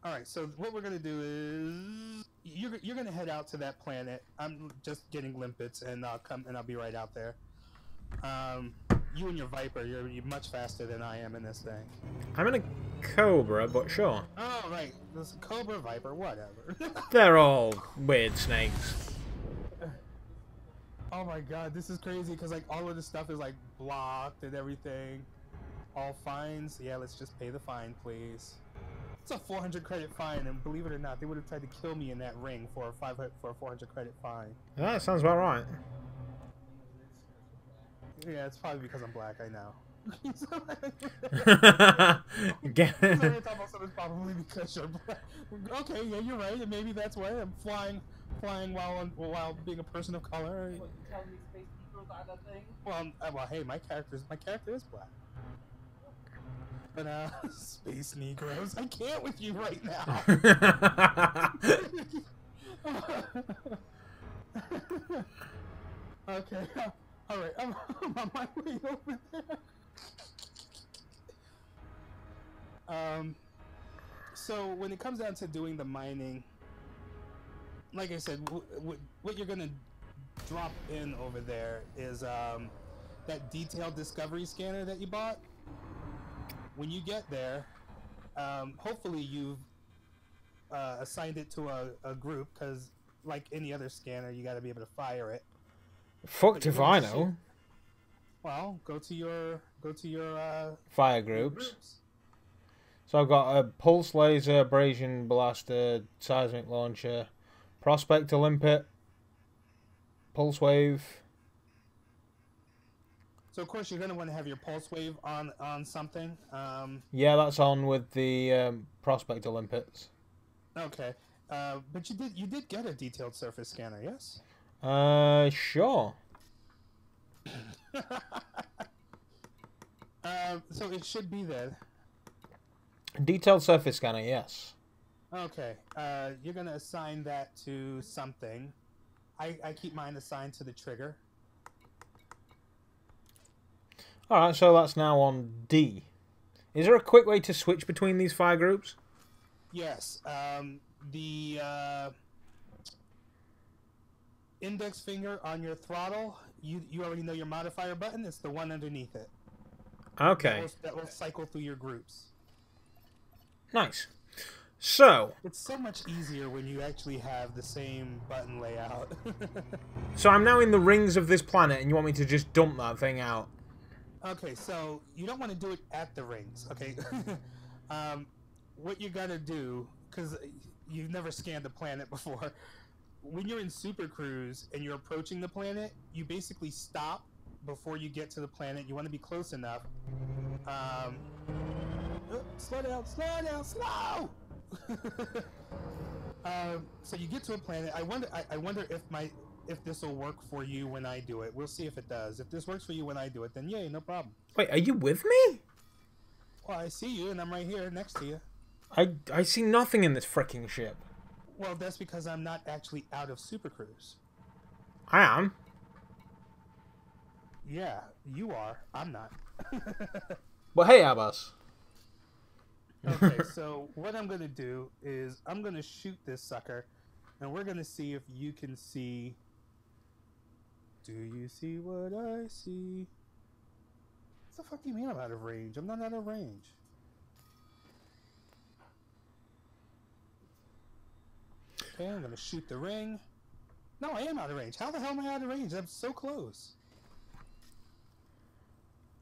Alright, so what we're gonna do is you're gonna head out to that planet. I'm just getting limpets, and I'll be right out there. You and your Viper, you're much faster than I am in this thing. I'm in a Cobra, but sure. Oh, right. This Cobra, Viper, whatever. They're all weird snakes. Oh my god, this is crazy, because like all of this stuff is like blocked and everything. All fines? Yeah, let's just pay the fine, please. It's a 400 credit fine, and believe it or not, they would have tried to kill me in that ring for a 400 credit fine. Yeah, that sounds about right. Yeah, it's probably because I'm black, I know. Get- So I thought most of it's probably because you're black. Okay, yeah, you're right, and maybe that's why I'm flying while being a person of color. What, you telling me space negroes are the thing? Well, hey, my character is black. But space Negroes, I can't with you right now. Okay, all right, I'm on my way over there. So when it comes down to doing the mining, like I said, what you're gonna drop in over there is that detailed discovery scanner that you bought. When you get there, hopefully you've assigned it to a group, because like any other scanner, you got to be able to fire it. Fucked if I know. Well, go to your Fire groups. So I've got a pulse laser, abrasion blaster, seismic launcher, prospector limpet, pulse wave. So of course you're gonna want to have your pulse wave on something. Yeah, that's on with the prospector limpets. Okay, but you did get a detailed surface scanner, yes? Sure. So it should be there. Detailed surface scanner, yes. Okay, you're gonna assign that to something. I keep mine assigned to the trigger. Alright, so that's now on D. Is there a quick way to switch between these fire groups? Yes, the index finger on your throttle, you already know your modifier button. It's the one underneath it. Okay. That will cycle through your groups. Nice. So, It's so much easier when you actually have the same button layout. so I'm now in the rings of this planet, and you want me to just dump that thing out? Okay, so you don't want to do it at the rings, okay? What you gotta do, because you've never scanned the planet before, when you're in Super Cruise and you're approaching the planet, you basically stop before you get to the planet. You want to be close enough. Slow down, slow! So you get to a planet. I wonder if this will work for you when I do it. We'll see if it does. If this works for you when I do it, then yay, no problem. Wait, are you with me? Well, I see you, and I'm right here next to you. I see nothing in this fricking ship. Well, that's because I'm not actually out of Super Cruise. I am. Yeah, you are. I'm not. But hey, Abbas. Okay, so what I'm going to do is I'm going to shoot this sucker, and we're going to see if you can see... Do you see what I see? What the fuck do you mean I'm out of range? I'm not out of range. Okay, I'm going to shoot the ring. No, I am out of range. How the hell am I out of range? I'm so close.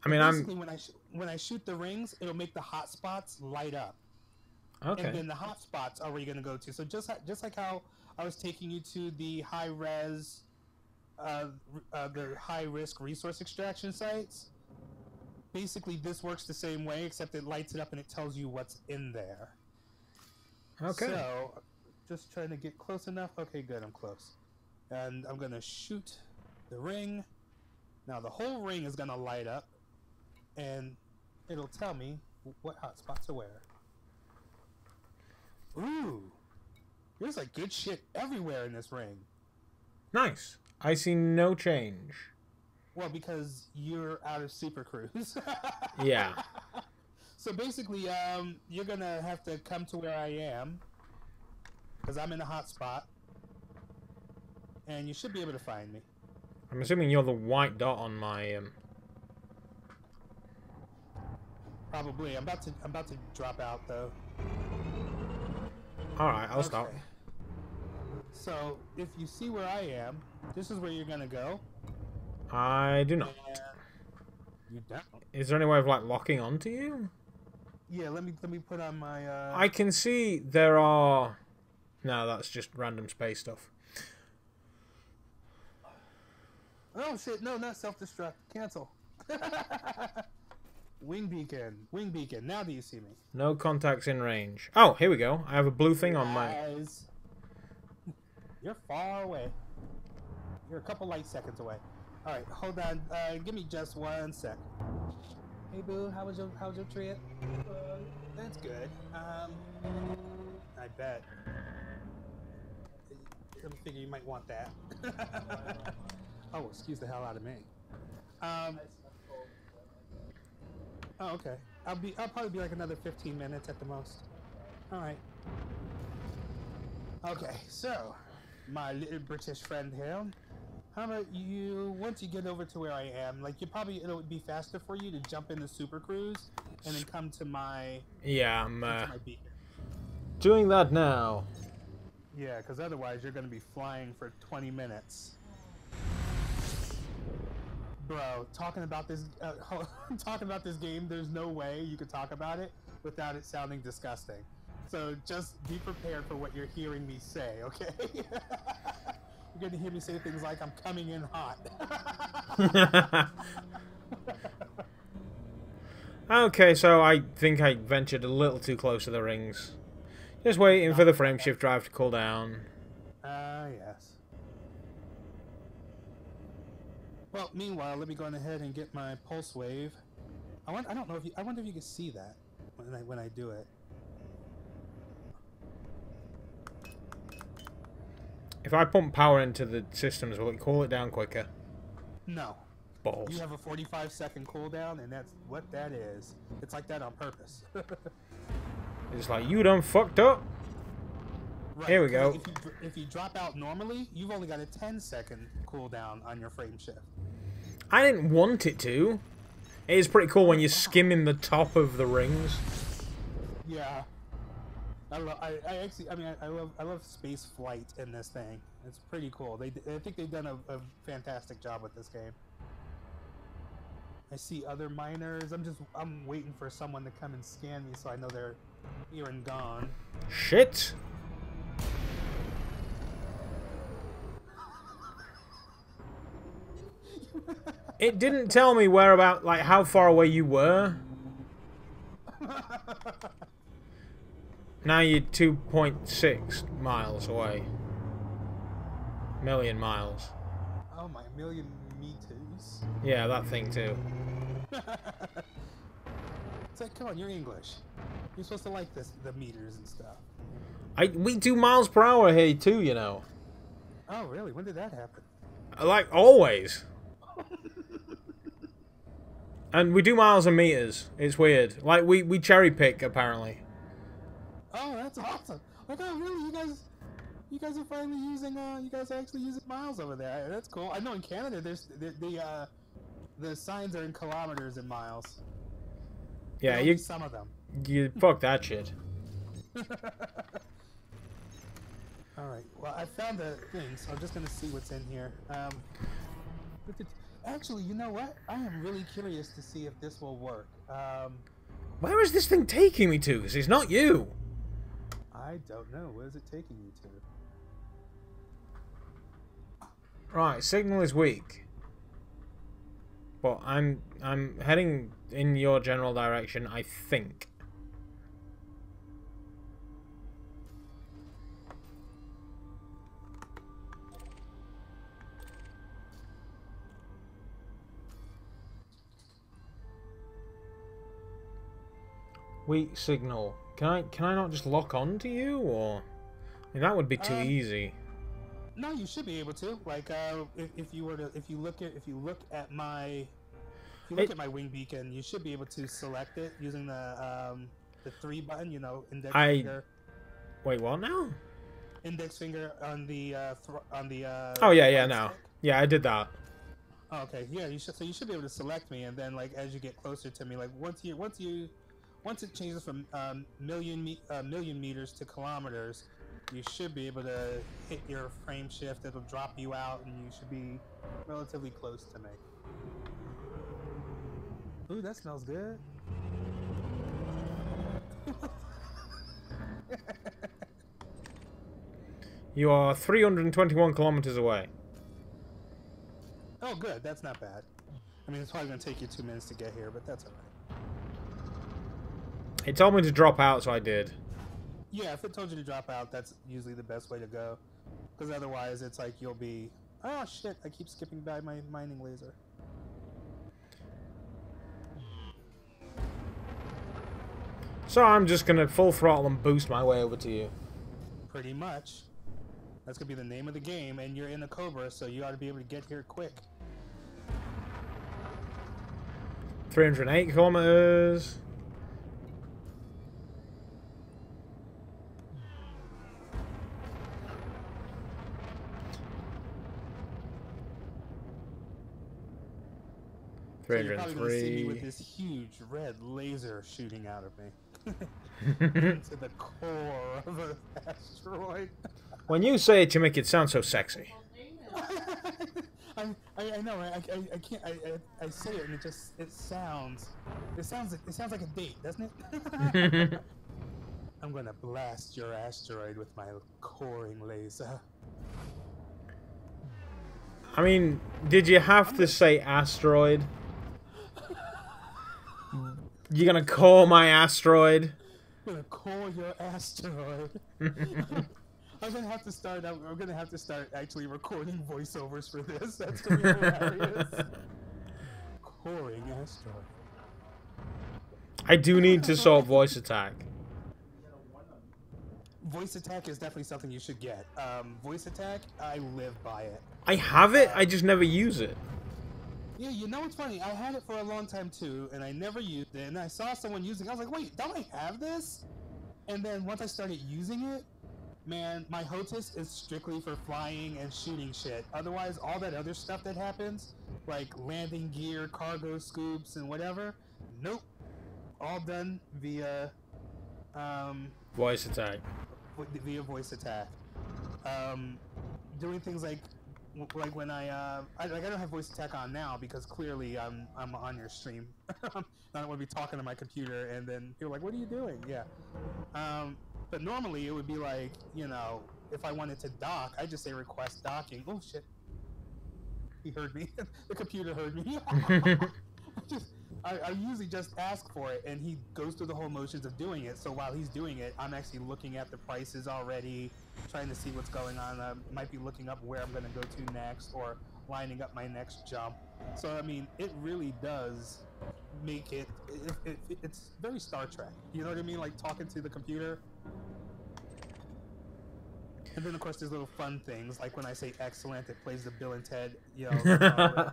I mean, Basically, when I shoot the rings, it'll make the hot spots light up. Okay. And then the hot spots are where you're going to go to. So just like how I was taking you to the high-res, the high-risk resource extraction sites, basically this works the same way, except it lights it up and it tells you what's in there. Okay. So, just trying to get close enough. Okay, good, I'm close. And I'm going to shoot the ring. Now the whole ring is going to light up, and it'll tell me what hotspots are where. Ooh! There's like good shit everywhere in this ring. Nice. I see no change. Well, because you're out of Super Cruise. Yeah. So basically, you're gonna have to come to where I am, because I'm in a hot spot, and you should be able to find me. I'm assuming you're the white dot on my Probably. I'm about to drop out though. All right, I'll stop. So if you see where I am, this is where you're gonna go. I do not. And you don't. Is there any way of like locking onto you? Yeah, let me put on my. I can see there are. No, that's just random space stuff. Oh shit! No, not self-destruct. Cancel. Wing beacon. Wing beacon. Now do you see me? No contacts in range. Oh, here we go. I have a blue thing on my... Guys, you're far away. You're a couple light seconds away. All right, hold on. Give me just 1 sec. Hey, Boo. How's your trip? That's good. I bet. I figure you might want that. Oh, excuse the hell out of me. Oh, okay. I'll probably be like another 15 minutes at the most. All right. Okay, so my little British friend here. How about you? Once you get over to where I am, like it'll be faster for you to jump into Super Cruise and then come to my. Yeah, I'm my beacon. doing that now. Yeah, because otherwise you're going to be flying for 20 minutes. Bro, talking about this game, there's no way you could talk about it without it sounding disgusting. So just be prepared for what you're hearing me say, okay? You're going to hear me say things like, I'm coming in hot. Okay, so I think I ventured a little too close to the rings. Just waiting for the frameshift drive to cool down. Yes. Well, meanwhile, let me go on ahead and get my pulse wave. I wonder if you can see that when I do it. If I pump power into the systems, will it cool it down quicker? No. Balls. You have a 45-second cooldown, and that's what that is. It's like that on purpose. It's like, you done fucked up. Right, here we go. If you drop out normally, you've only got a 10-second cooldown on your frame shift. I didn't want it to. It is pretty cool when you're skimming the top of the rings. Yeah. I love space flight in this thing. It's pretty cool. I think they've done a fantastic job with this game. I see other miners. I'm waiting for someone to come and scan me so I know they're here and gone. Shit. It didn't tell me like how far away you were. Now you're 2.6 miles away. Million miles. Oh my, million meters. Yeah, that thing too. It's like, come on, you're English. You're supposed to like the meters and stuff. We do miles per hour here too, you know. Oh, really? When did that happen? Like always. And we do miles and meters. It's weird. Like we cherry pick apparently. Oh, that's awesome! Like, oh, really? You guys are finally using. You guys are actually using miles over there. That's cool. I know in Canada, the signs are in kilometers and miles. Yeah, some of them. You fuck that shit. All right. Well, I found the thing, so I'm just gonna see what's in here. Actually, you know what? I am really curious to see if this will work. Where is this thing taking me to? 'Cause it's not you. I don't know. Where is it taking you to? Right, signal is weak. But I'm heading in your general direction, I think. Weak signal. Can I not just lock on to you, or I mean, that would be too easy. No, you should be able to. Like, if you look at my wing beacon, you should be able to select it using the 3 button. You know, index finger. Wait, what now? Index finger on the Oh yeah, no. Yeah, I did that. Oh, okay, yeah, you should be able to select me, and then like as you get closer to me, like once it changes from million meters to kilometers, you should be able to hit your frame shift. It'll drop you out, and you should be relatively close to me. Ooh, that smells good. You are 321 kilometers away. Oh, good. That's not bad. I mean, it's probably going to take you 2 minutes to get here, but that's all right. It told me to drop out, so I did. Yeah, if it told you to drop out, that's usually the best way to go. Because otherwise, it's like you'll be... Oh, shit, I keep skipping by my mining laser. So I'm just going to full throttle and boost my way over to you. Pretty much. That's going to be the name of the game, and you're in a Cobra, so you ought to be able to get here quick. 308 kilometers. So you're probably going to see me with this huge red laser shooting out of me. Into the core of an asteroid. When you say it, you make it sound so sexy. I know, right? I can't. I say it, and it sounds like a date, doesn't it? I'm gonna blast your asteroid with my coring laser. I mean, did you have to say asteroid? You're gonna core my asteroid? I'm gonna core your asteroid. I'm gonna have to start actually recording voiceovers for this. That's gonna be hilarious. Coring asteroid. I do need to sort voice attack. Voice attack is definitely something you should get. Voice attack, I live by it. I have it, I just never use it. Yeah, you know what's funny? I had it for a long time too, and I never used it. And I saw someone using it. I was like, wait, don't I have this? And then once I started using it, man, my HOTAS is strictly for flying and shooting shit. Otherwise, all that other stuff that happens, like landing gear, cargo scoops, and whatever, nope. All done via Voice attack. Via voice attack. Doing things like when I don't have voice attack on now because clearly I'm on your stream. I don't want to be talking to my computer and then you're like, what are you doing? Yeah. But normally it would be like, you know, if I wanted to dock, I just say request docking. Oh shit. He heard me. The computer heard me. I usually just ask for it, and he goes through the whole motions of doing it. So while he's doing it, I'm actually looking at the prices already, trying to see what's going on. I might be looking up where I'm going to go to next, or lining up my next jump. So I mean, it really does make it. It's very Star Trek. You know what I mean? Like talking to the computer. And then of course there's little fun things, like when I say excellent, it plays the Bill and Ted, you know.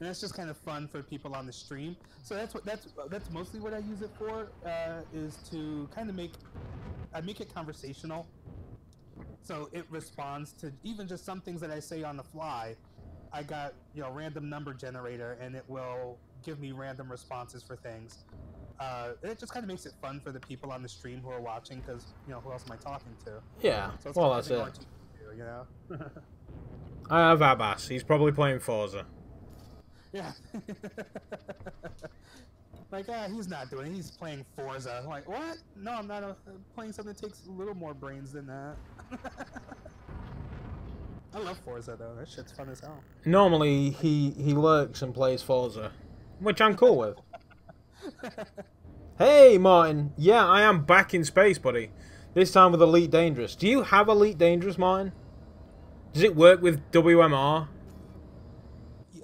And that's just kind of fun for people on the stream. So that's mostly what I use it for, is to kind of make it conversational. So it responds to even just some things that I say on the fly. I got, you know, random number generator, and it will give me random responses for things. It just kind of makes it fun for the people on the stream who are watching, because, you know, who else am I talking to? Yeah, So well, that's it. You know? I have Abbas. He's probably playing Forza. Yeah. Like, he's not doing it. He's playing Forza. I'm like, what? No, I'm not playing something that takes a little more brains than that. I love Forza, though. That shit's fun as hell. Normally, he lurks and plays Forza, which I'm cool with. Hey, Martin. Yeah, I am back in space, buddy. This time with Elite Dangerous. Do you have Elite Dangerous, Martin? Does it work with WMR?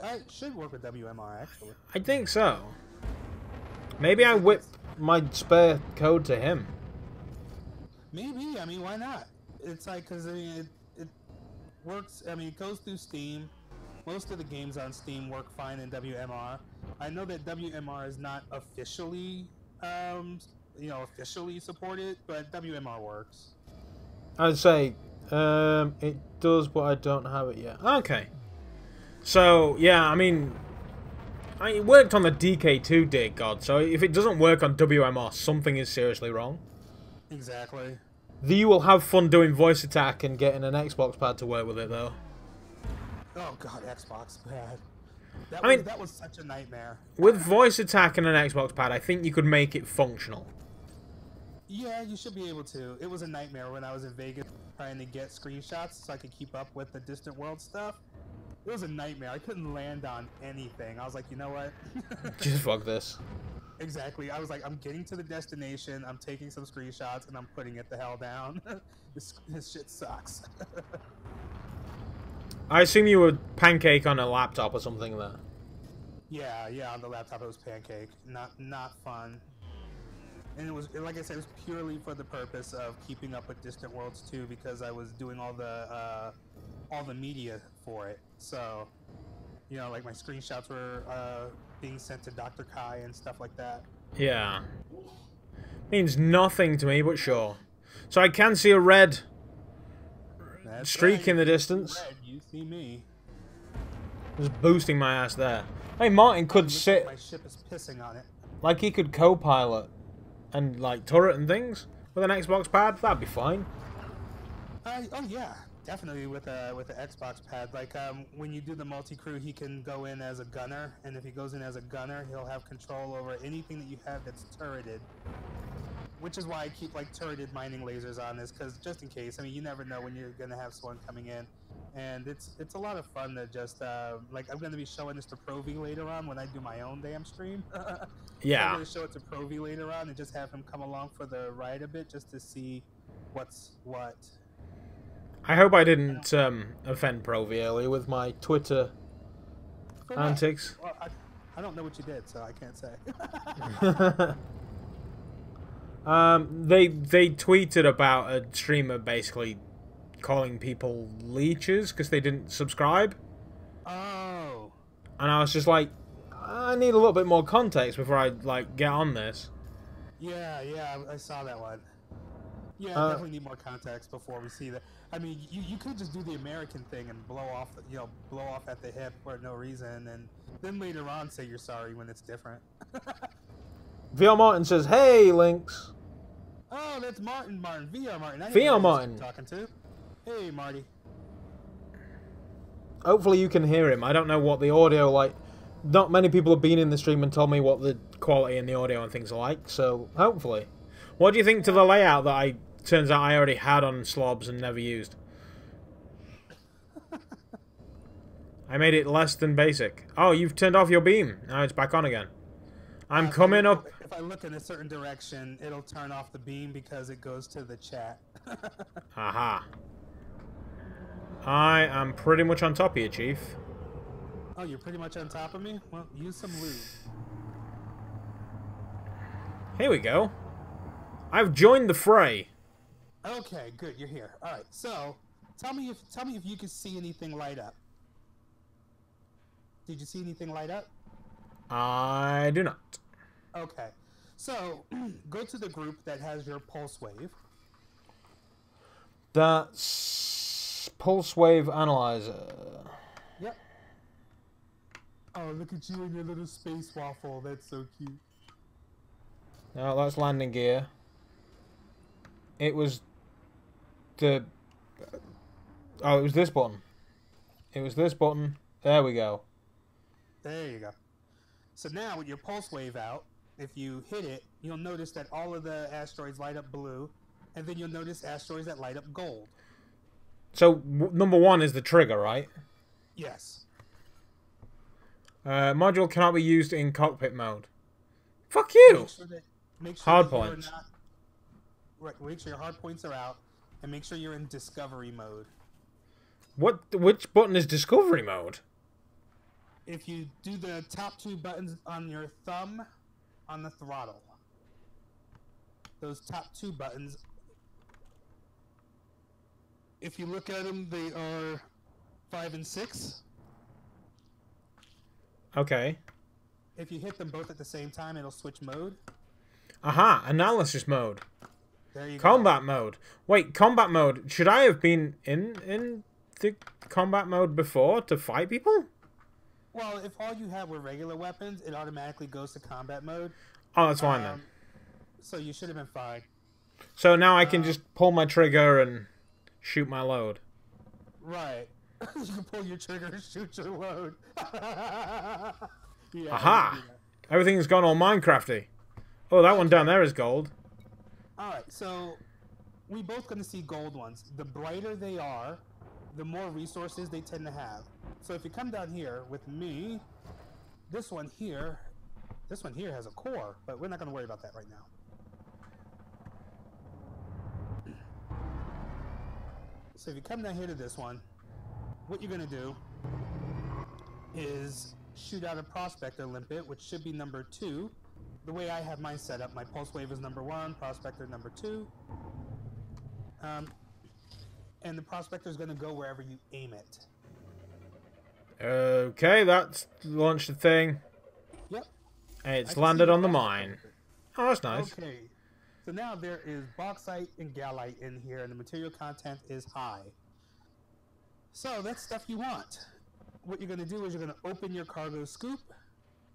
I should work with WMR, actually. I think so. Maybe I whip my spare code to him. Maybe. I mean, why not? It's like, because I mean, it works. I mean, it goes through Steam. Most of the games on Steam work fine in WMR. I know that WMR is not officially, officially supported, but WMR works. I'd say it does, but I don't have it yet. Okay. So, yeah, I mean, it worked on the DK2, dear God, so if it doesn't work on WMR, something is seriously wrong. Exactly. You will have fun doing voice attack and getting an Xbox pad to work with it, though. Oh God, Xbox pad. That was such a nightmare. With voice attack and an Xbox pad, I think you could make it functional. Yeah, you should be able to. It was a nightmare when I was in Vegas trying to get screenshots so I could keep up with the Distant World stuff. It was a nightmare. I couldn't land on anything. I was like, you know what? Just fuck this. Exactly. I was like, I'm getting to the destination. I'm taking some screenshots and I'm putting it the hell down. This shit sucks. I assume you were pancake on a laptop or something there. Yeah. On the laptop, it was pancake. Not fun. And it was, like I said, it was purely for the purpose of keeping up with Distant Worlds 2 because I was doing all the media for it. So, you know, like my screenshots were being sent to Dr. Kai and stuff like that. Yeah. Means nothing to me, but sure. So I can see a red streak right. in the distance. Red, you see me. Just boosting my ass there. Hey, Martin could Looks sit... like my ship is pissing on it. Like he could co-pilot and like turret and things with an Xbox pad. That'd be fine. Oh yeah, definitely with the Xbox pad. Like when you do the multi-crew, he can go in as a gunner, and if he goes in as a gunner, he'll have control over anything that you have that's turreted. Which is why I keep like turreted mining lasers on this, because just in case. I mean, you never know when you're gonna have someone coming in, and it's a lot of fun to just like I'm gonna be showing this to Provi later on when I do my own damn stream. Yeah. I'm gonna show it to Provi later on and just have him come along for the ride a bit, just to see what's what. I hope I didn't offend Provi earlier with my Twitter For antics. Well, I don't know what you did, so I can't say. They tweeted about a streamer basically calling people leeches because they didn't subscribe. Oh. And I was just like, I need a little bit more context before I like get on this. Yeah, I saw that one. Yeah, definitely need more context before we see that. I mean, you could just do the American thing and blow off at the hip for no reason, and then later on say you're sorry when it's different. VR Martin says, "Hey, Lynx." Oh, that's Martin. VR Martin. VR Martin. Talking to. Hey, Marty. Hopefully you can hear him. I don't know what the audio like. Not many people have been in the stream and told me what the quality and the audio and things are like. So hopefully, what do you think to the layout that turns out I already had on Slobs and never used? I made it less than basic. Oh, you've turned off your beam. Now it's back on again. I'm coming up. If I look in a certain direction, it'll turn off the beam because it goes to the chat. Aha. I am pretty much on top of you, Chief. Oh, you're pretty much on top of me? Well, use some lube. Here we go. I've joined the fray. Okay, good. You're here. All right. So, tell me if you could see anything light up. Did you see anything light up? I do not. Okay. So, go to the group that has your pulse wave. That's Pulse Wave Analyzer. Yep. Oh, look at you and your little space waffle. That's so cute. No, that's landing gear. It was the... Oh, it was this button. It was this button. There we go. There you go. So now with your pulse wave out, if you hit it, you'll notice that all of the asteroids light up blue, and then you'll notice asteroids that light up gold. So, number one is the trigger, right? Yes. Module cannot be used in cockpit mode. Fuck you! Make sure hard that you're points. Right, make sure your hard points are out, and make sure you're in discovery mode. Which button is discovery mode? If you do the top two buttons on your thumb on the throttle. Those top two buttons, if you look at them, they are 5 and 6. Okay. If you hit them both at the same time, it'll switch mode. Aha, analysis mode. There you Combat mode. Wait, combat mode. Should I have been in the combat mode before to fight people? Well, if all you have were regular weapons, it automatically goes to combat mode. Oh, that's fine then. So you should have been fine. So now I can just pull my trigger and shoot my load. Right. You can pull your trigger and shoot your load. Yeah, Aha! Everything's gone all Minecrafty. Oh, that one down there is gold. Alright, so we both going to see gold ones. The brighter they are, the more resources they tend to have. So if you come down here with me, this one here This one here has a core, but we're not going to worry about that right now. So if you come down here to this one, what you're going to do is shoot out a prospector limpet, which should be number 2. The way I have mine set up, my pulse wave is number 1, prospector number 2. And the prospector is going to go wherever you aim it. Okay, that's launched the thing. Yep. And it's landed on the mine. Oh, that's nice. Okay. So now there is bauxite and gallite in here, and the material content is high. So that's stuff you want. What you're going to do is you're going to open your cargo scoop,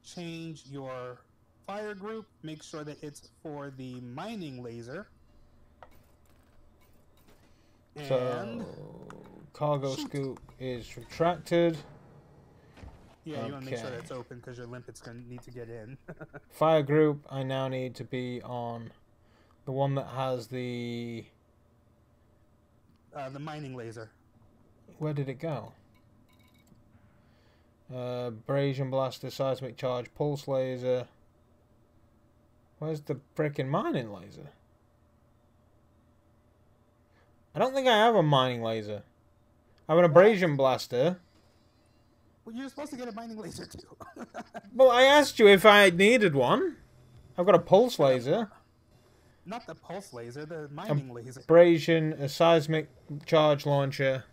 change your fire group, make sure that it's for the mining laser. And So, cargo scoop is retracted. yeah, you want to make sure Okay. that's open because your limpet's going to need to get in. Fire group, I now need to be on the one that has the... The mining laser. Where did it go? Abrasion blaster, seismic charge, pulse laser. Where's the frickin' mining laser? I don't think I have a mining laser. I have an abrasion blaster. Well, you're supposed to get a mining laser too. Well, I asked you if I needed one. I've got a pulse laser. Not the pulse laser, the mining laser. Abrasion, a seismic charge launcher.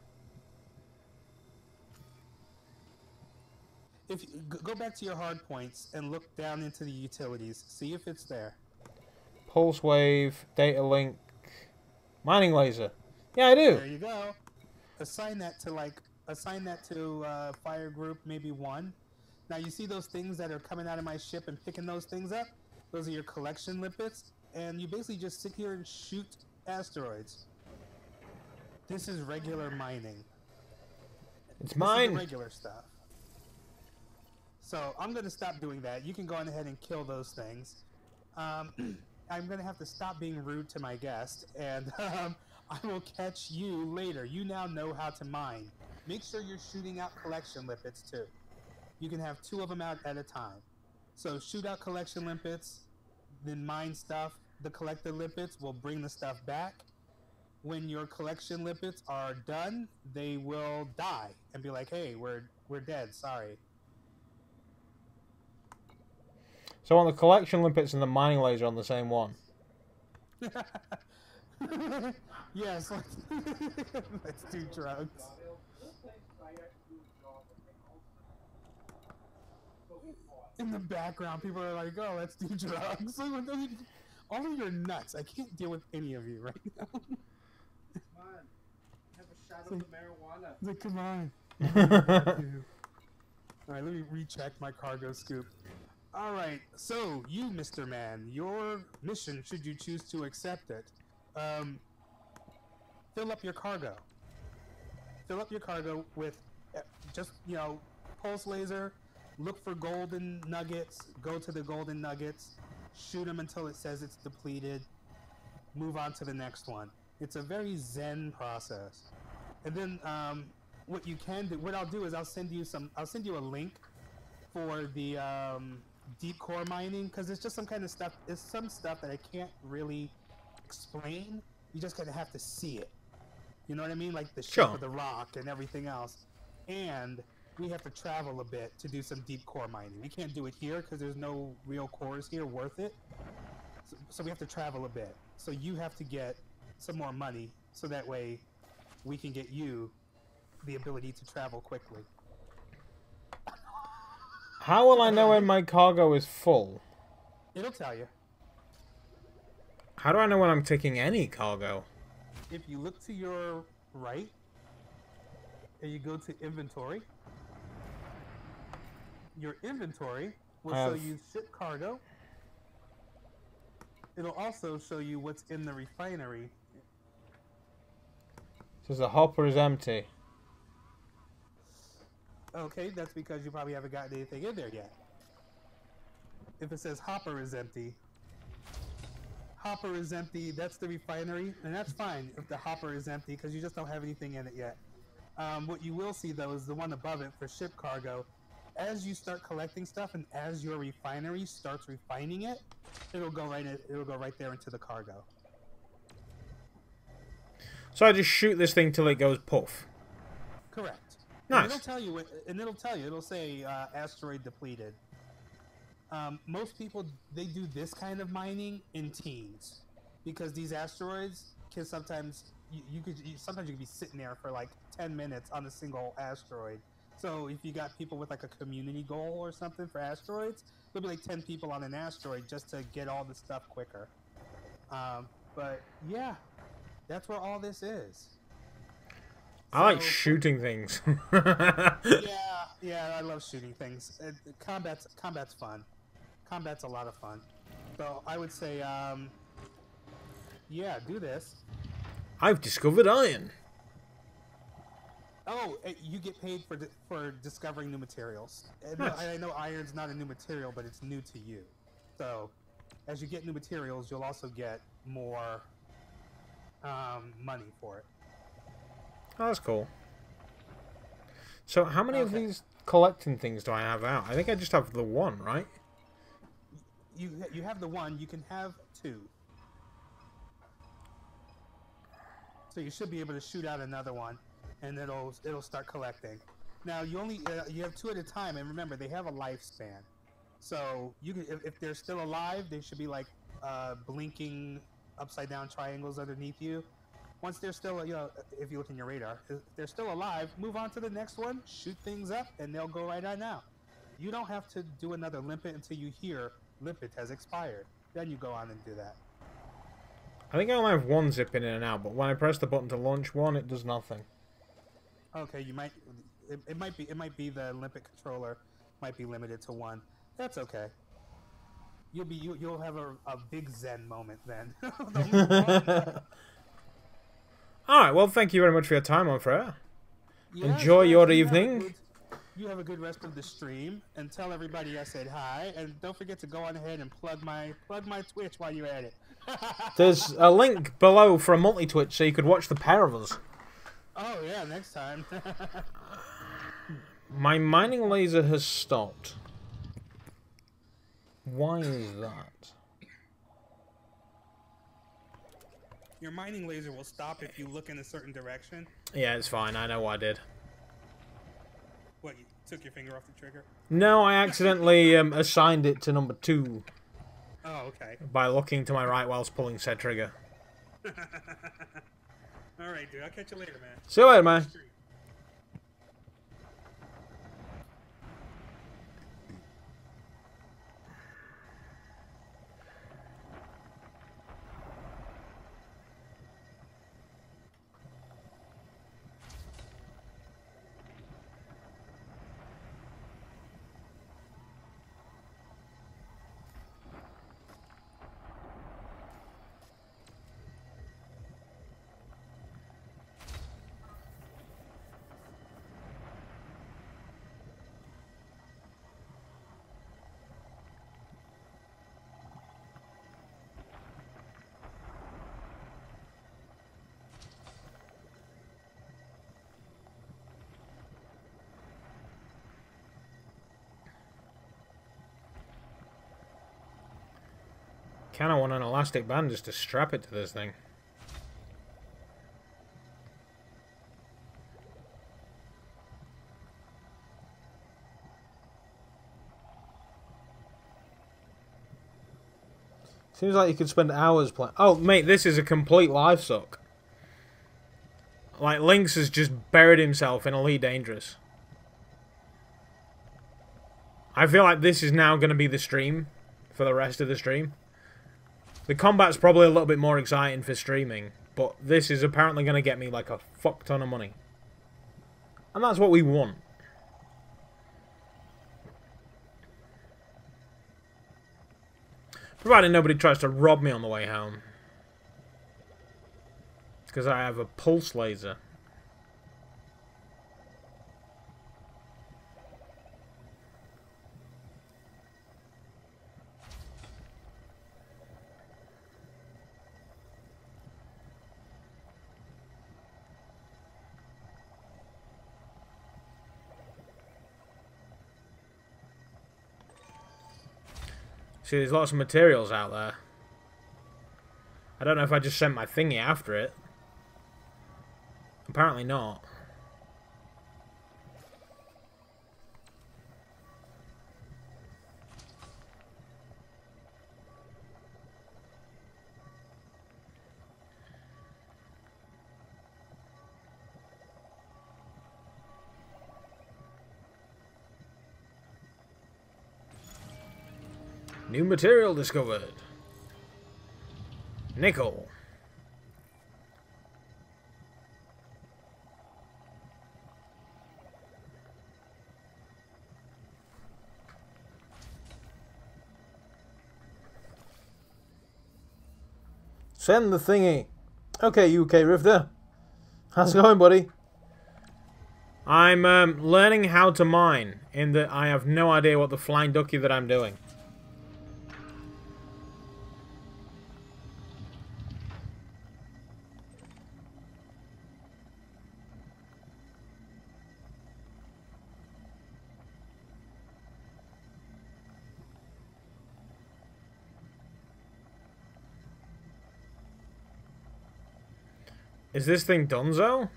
If you go back to your hard points and look down into the utilities, see if it's there. Pulse wave, data link, mining laser. Yeah, I do. There you go. Assign that to fire group maybe 1. Now you see those things that are coming out of my ship and picking those things up? Those are your collection limpets, and you basically just sit here and shoot asteroids. This is regular mining. It's This is the mine. regular stuff. So I'm going to stop doing that. You can go on ahead and kill those things. I'm going to have to stop being rude to my guest, and I will catch you later. You now know how to mine. Make sure you're shooting out collection limpets too. You can have 2 of them out at a time. So shoot out collection limpets, then mine stuff. The collector limpets will bring the stuff back. When your collection limpets are done, they will die and be like, "Hey, we're dead. Sorry." So on the collection limpets and the mining laser on the same one. Yes, let's do drugs. In the background, people are like, "Oh, let's do drugs." All of your nuts. I can't deal with any of you right now. Come on. Have a shot of the marijuana. It's like, come on. All right, let me recheck my cargo scoop. All right, so you, Mr. Man, your mission, should you choose to accept it, fill up your cargo. Fill up your cargo with just, pulse laser, look for golden nuggets, go to the golden nuggets, shoot them until it says it's depleted, move on to the next one. It's a very zen process. And then what you can do, what I'll do is I'll send you a link for the deep core mining, because it's just some kind of stuff. It's some stuff that I can't really explain. You just kind of have to see it. You know what I mean? Like the shape of the rock and everything else. And we have to travel a bit to do some deep core mining. We can't do it here because there's no real cores here worth it. So we have to travel a bit. So you have to get some more money so that way we can get you the ability to travel quickly. How will I know when my cargo is full? It'll tell you. How do I know when I'm taking any cargo? If you look to your right and you go to inventory, your inventory will show you ship cargo. It'll also show you what's in the refinery. Says the hopper is empty. Okay, that's because you probably haven't gotten anything in there yet. If it says hopper is empty, that's the refinery, and that's fine if the hopper is empty because you just don't have anything in it yet. What you will see though is the one above it for ship cargo. as you start collecting stuff and as your refinery starts refining it, it'll go right there into the cargo. So I just shoot this thing till it goes puff. Correct. Nice. And it'll tell you. It'll say asteroid depleted. Most people, they do this kind of mining in teams because these asteroids can sometimes sometimes you could be sitting there for like 10 minutes on a single asteroid. So if you got people with like a community goal or something for asteroids, there'll be like 10 people on an asteroid just to get all the stuff quicker. But yeah, that's where all this is. I like shooting things. Yeah, I love shooting things. Combat's fun. Combat's a lot of fun. So I would say, yeah, do this. I've discovered iron. Oh, you get paid for discovering new materials. And Nice. I know iron's not a new material, but it's new to you. So as you get new materials, you'll also get more money for it. Oh, that's cool. So how many of these collecting things do I have out? I think I just have the one, right? You have the one. You can have two. So you should be able to shoot out another one, and it'll start collecting. Now you have two at a time, and remember they have a lifespan. So you can, if they're still alive, they should be like blinking upside down triangles underneath you. Once they're still, if you look in your radar, if they're still alive, move on to the next one, shoot things up, and they'll go right on out. You don't have to do another limpet until you hear limpet has expired. Then you go on and do that. I think I only have one zipping in and out, but when I press the button to launch one, it does nothing. Okay, you might. It might be the limpet controller might be limited to one. That's okay. You'll have a big Zen moment then. All right. Well, thank you very much for your time, on Freya. Yes, Enjoy yes, your evening. You have a good rest of the stream, and tell everybody I said hi. And don't forget to go on ahead and plug my Twitch while you're at it. There's a link below for a multi-twitch so you could watch the pair of us. Oh yeah, next time. My mining laser has stopped. Why is that? Your mining laser will stop if you look in a certain direction. Yeah, it's fine. I know what I did. What, you took your finger off the trigger? No, I accidentally assigned it to number 2 Oh, okay. by looking to my right whilst pulling said trigger. Alright, dude. I'll catch you later, man. See you later, man. Kinda want an elastic band just to strap it to this thing. Seems like you could spend hours playing. Oh, mate, this is a complete life suck. Like, Lynx has just buried himself in Elite Dangerous. I feel like this is now going to be the stream for the rest of the stream. The combat's probably a little bit more exciting for streaming, but this is apparently going to get me like a fuck ton of money. And that's what we want. Provided nobody tries to rob me on the way home. Because I have a pulse laser. See, there's lots of materials out there. I don't know if I just sent my thingy after it. Apparently not. New material discovered. Nickel. Send the thingy. Okay, UK Rifter. How's it going, buddy? I'm learning how to mine, in that I have no idea what the flying ducky that I'm doing. Is this thing donezo?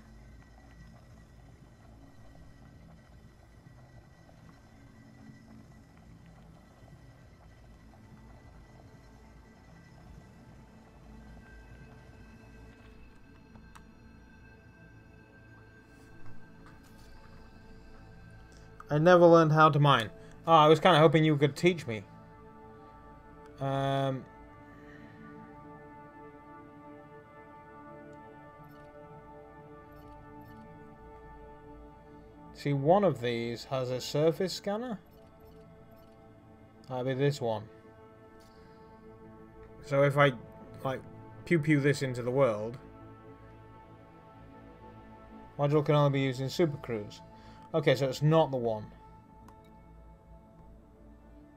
I never learned how to mine. Oh, I was kind of hoping you could teach me. See, one of these has a surface scanner. That'll be this one. So if I, like, pew this into the world, module can only be used in supercruise. Okay, so it's not the one.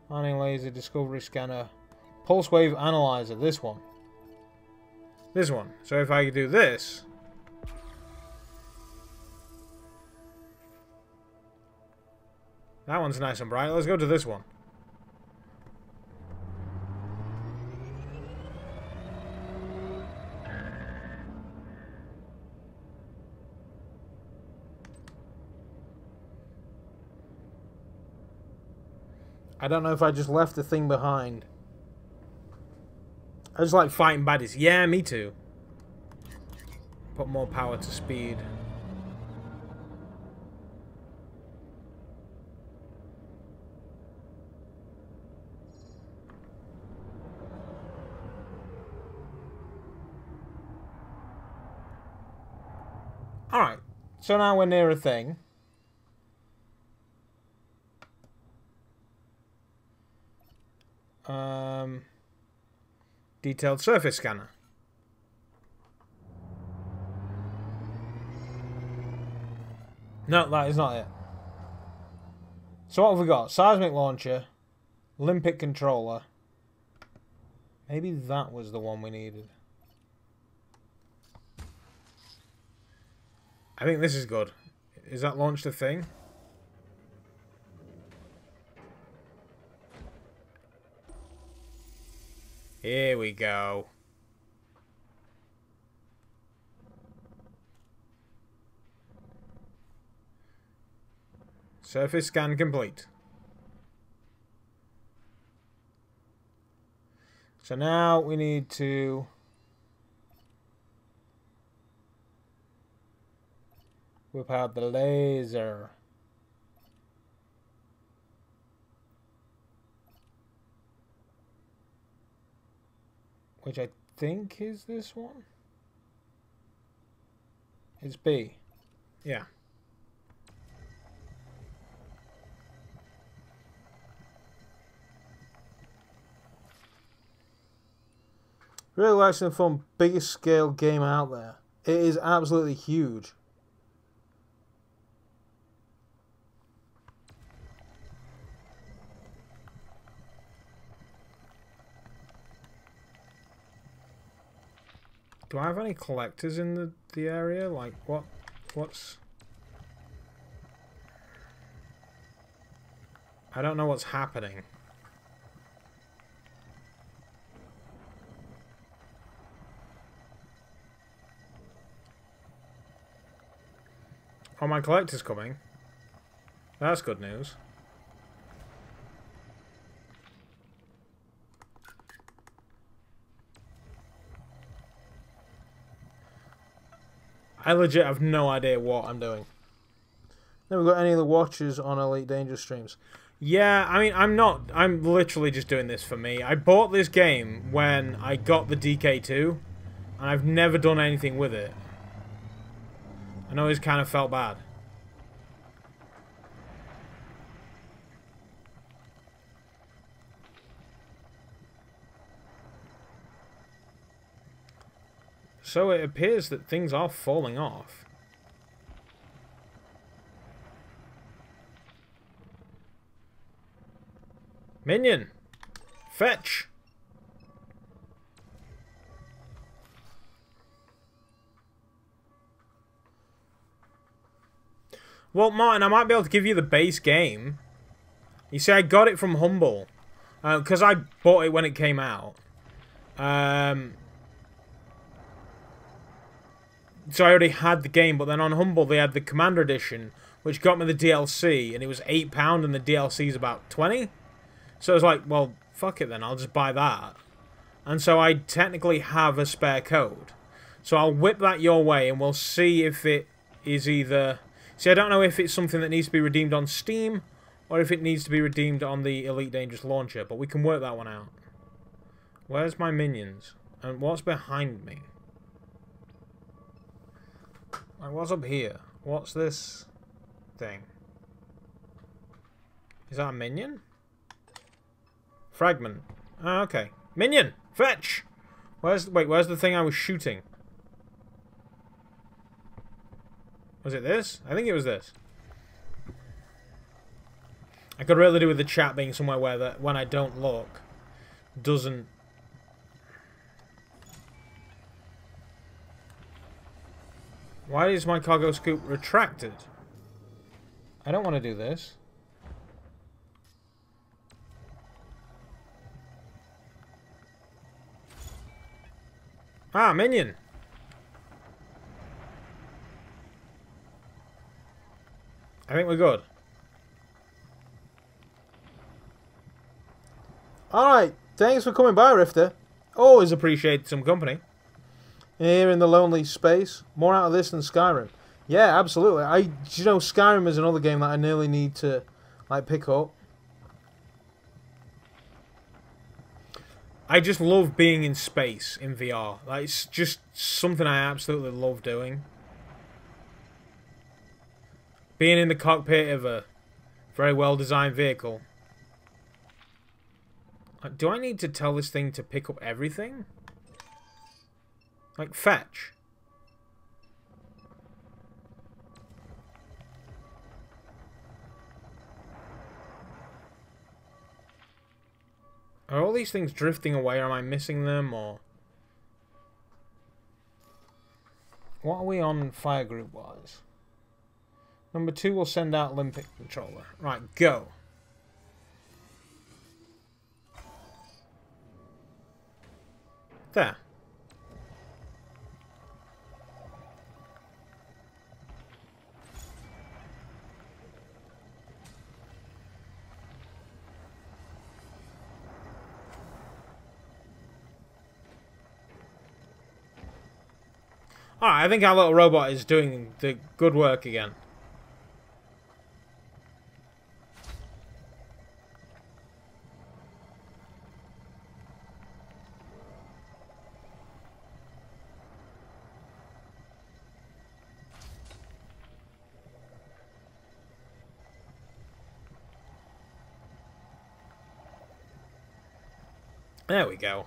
Mining laser, discovery scanner, pulse wave analyzer. This one. This one. So if I do this. That one's nice and bright. Let's go to this one. I don't know if I just left the thing behind. I just like fighting baddies. Yeah, me too. Put more power to speed. Alright, so now we're near a thing. Detailed surface scanner. No, that is not it. So what have we got? Seismic launcher, Olympic controller. Maybe that was the one we needed. I think this is good. Is that launched a thing? Here we go. Surface scan complete. So now we need to whip out the laser. Which I think is this one. It's B. Yeah. Really relaxing and fun. Biggest scale game out there. It is absolutely huge. Do I have any collectors in the area? Like, what's... I don't know what's happening. Oh, my collector's coming. That's good news. I legit have no idea what I'm doing. Never got any of the watchers on Elite Dangerous streams. Yeah, I mean, I'm literally just doing this for me. I bought this game when I got the DK2, and I've never done anything with it. I always kind of felt bad. So it appears that things are falling off. Minion! Fetch! Well, Martin, I might be able to give you the base game. You see, I got it from Humble. Because I bought it when it came out. So I already had the game, but then on Humble they had the Commander Edition, which got me the DLC, and it was £8, and the DLC is about 20. So I was like, well, fuck it then, I'll just buy that. And so I technically have a spare code. So I'll whip that your way, and we'll see if it is either... See, I don't know if it's something that needs to be redeemed on Steam, or if it needs to be redeemed on the Elite Dangerous launcher, but we can work that one out. Where's my minions? And what's behind me? Like, what's up here? What's this thing? Is that a minion? Fragment. Oh, okay. Minion! Fetch! Where's the thing I was shooting? Was it this? I think it was this. I could really do with the chat being somewhere where that when I don't look doesn't... Why is my cargo scoop retracted? I don't want to do this. Ah, minion! I think we're good. Alright, thanks for coming by, Rifter. Always appreciate some company. Here in the lonely space. More out of this than Skyrim. Yeah, absolutely. You know, Skyrim is another game that I nearly need to, like, pick up. I just love being in space in VR. Like, it's just something I absolutely love doing. Being in the cockpit of a very well-designed vehicle. Like, do I need to tell this thing to pick up everything? Like, fetch. Are all these things drifting away, or am I missing them, or... What are we on fire group-wise? Number 2 will send out Olympic Controller. Right, go. There. Alright, I think our little robot is doing the good work again. There we go.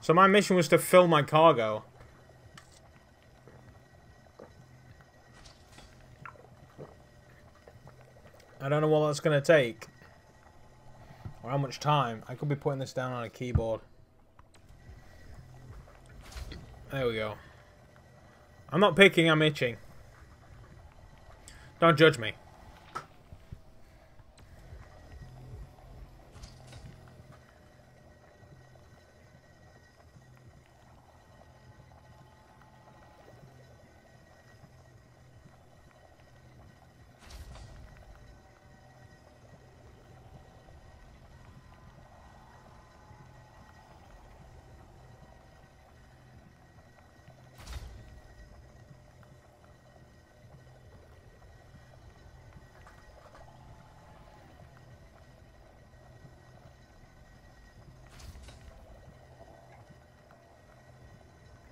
So my mission was to fill my cargo. I don't know what that's going to take. Or how much time. I could be putting this down on a keyboard. There we go. I'm not picking, I'm itching. Don't judge me.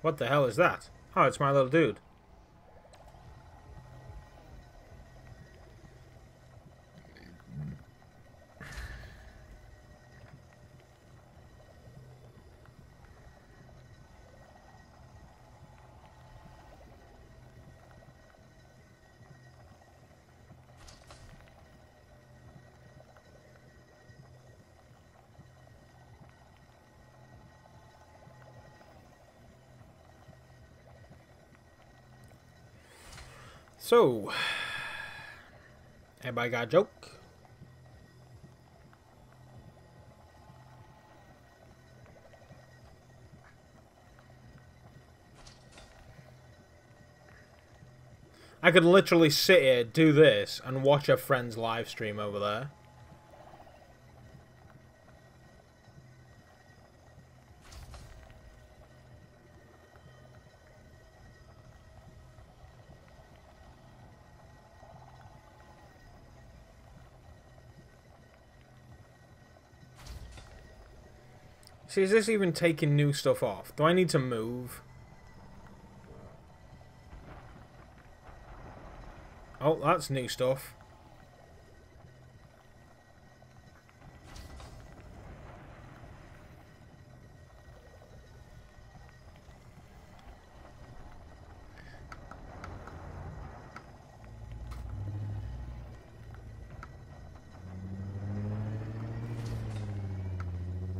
What the hell is that? Oh, it's my little dude. So, everybody got a joke? I could literally sit here, do this, and watch a friend's live stream over there. See, is this even taking new stuff off? Do I need to move? Oh, that's new stuff.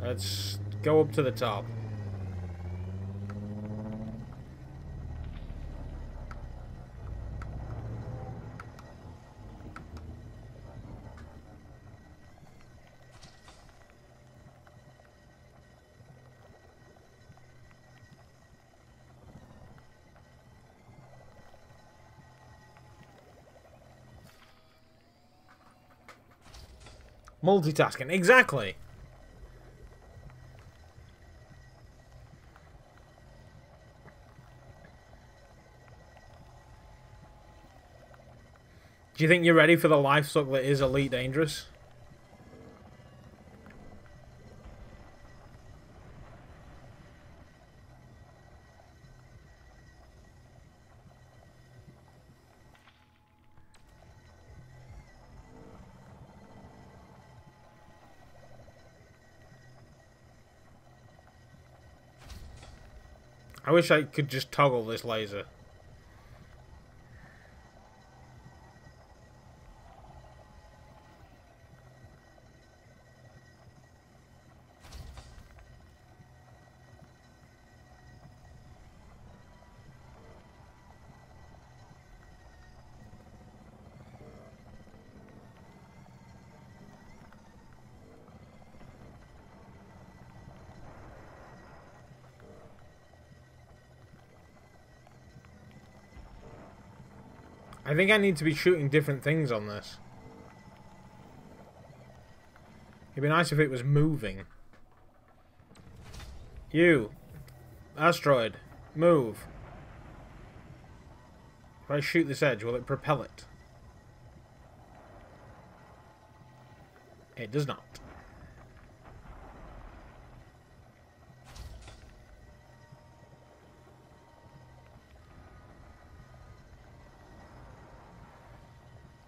Let's go up to the top. Multitasking, exactly. Do you think you're ready for the life suck that is Elite Dangerous? I wish I could just toggle this laser. I think I need to be shooting different things on this. It'd be nice if it was moving. You, asteroid, move. If I shoot this edge, will it propel it? It does not.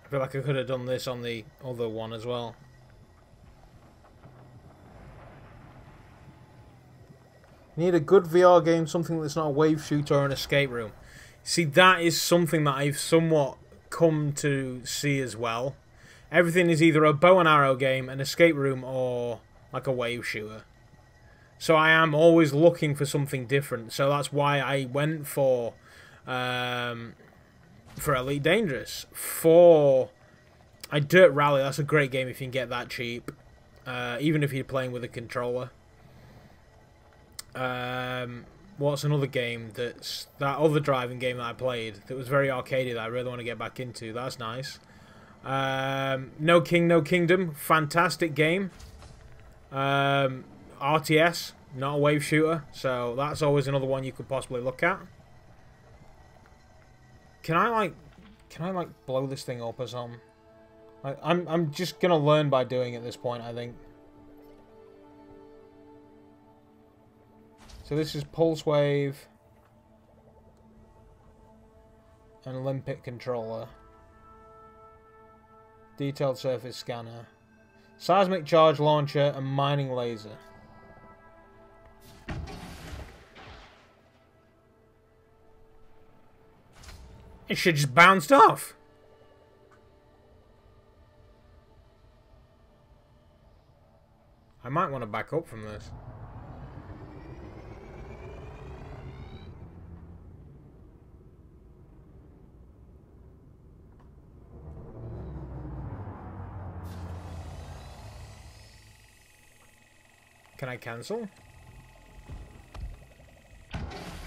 I feel like I could have done this on the other one as well. Need a good VR game, something that's not a wave shooter or an escape room. See, that is something that I've somewhat come to see as well. Everything is either a bow and arrow game, an escape room, or like a wave shooter. So I am always looking for something different. So that's why I went for Elite Dangerous. For a Dirt Rally, that's a great game if you can get that cheap. Even if you're playing with a controller. What's another game that's... That other driving game that I played that was very arcadey that I really want to get back into. That's nice. No King, No Kingdom. Fantastic game. RTS. Not a wave shooter. So that's always another one you could possibly look at. Can I like blow this thing up or something? I'm just gonna learn by doing it at this point, I think. So this is Pulse Wave. An Olympic controller. Detailed surface scanner. Seismic charge launcher and mining laser. It should just bounced off. I might want to back up from this. Can I cancel?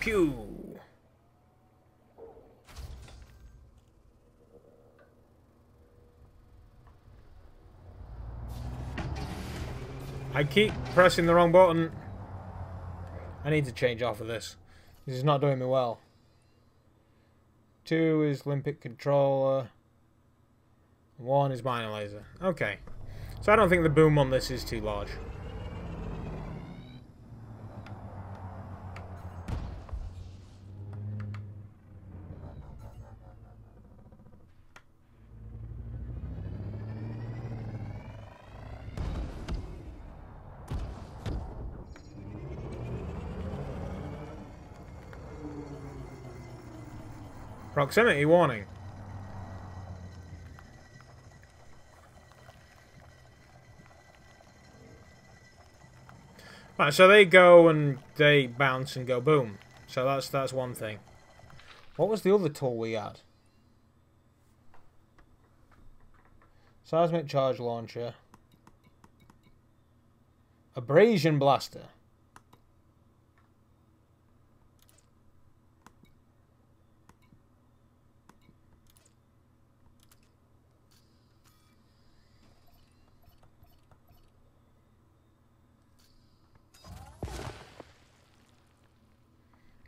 Pew! I keep pressing the wrong button. I need to change off of this. This is not doing me well. 2 is Olympic controller. 1 is minor laser. Okay. So I don't think the boom on this is too large. Proximity warning. Right, so they go and they bounce and go boom. So that's one thing. What was the other tool we had? Seismic charge launcher. Abrasion blaster.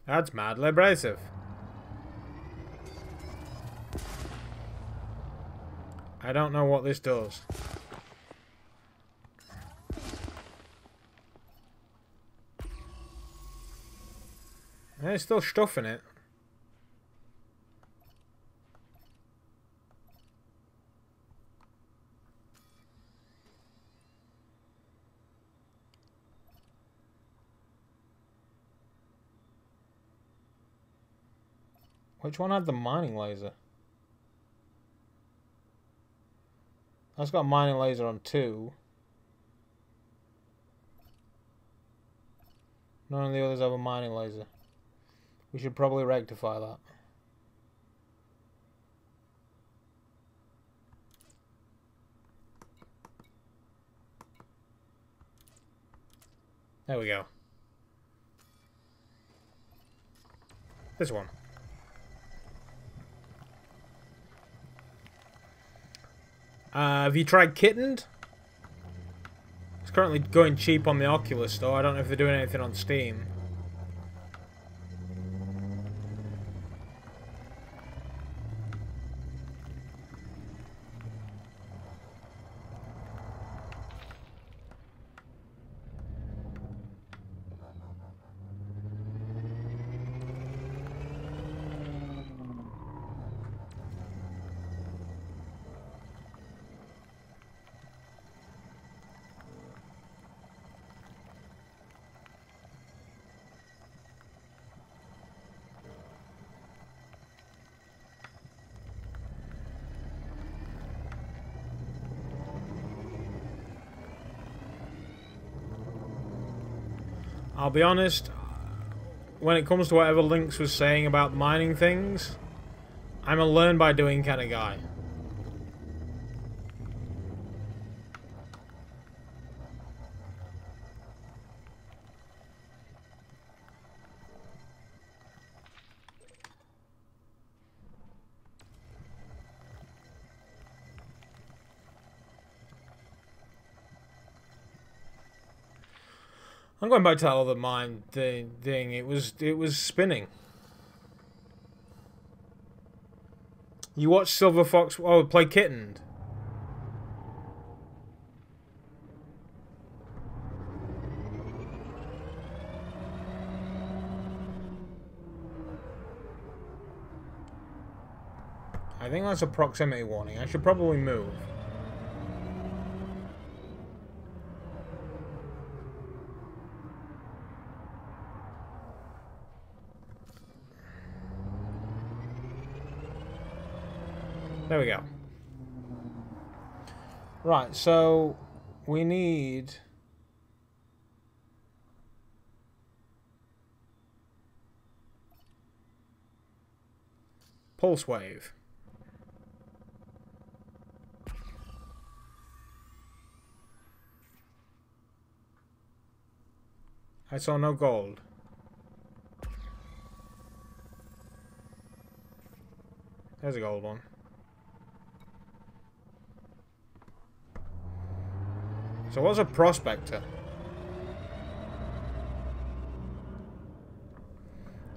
That's madly abrasive. I don't know what this does. There's still stuff in it. Which one had the mining laser? That's got mining laser on 2. None of the others have a mining laser. We should probably rectify that. There we go. This one. Have you tried Kittened? It's currently going cheap on the Oculus store. I don't know if they're doing anything on Steam. I'll be honest, when it comes to whatever Lynx was saying about mining things, I'm a learn by doing kind of guy. I'm going back to that other mine thing. It was spinning. You watch Silver Fox play Kittened. think that's a proximity warning. I should probably move. There we go. Right, so we need... pulse wave. I saw no gold. There's a gold one. So what's a prospector?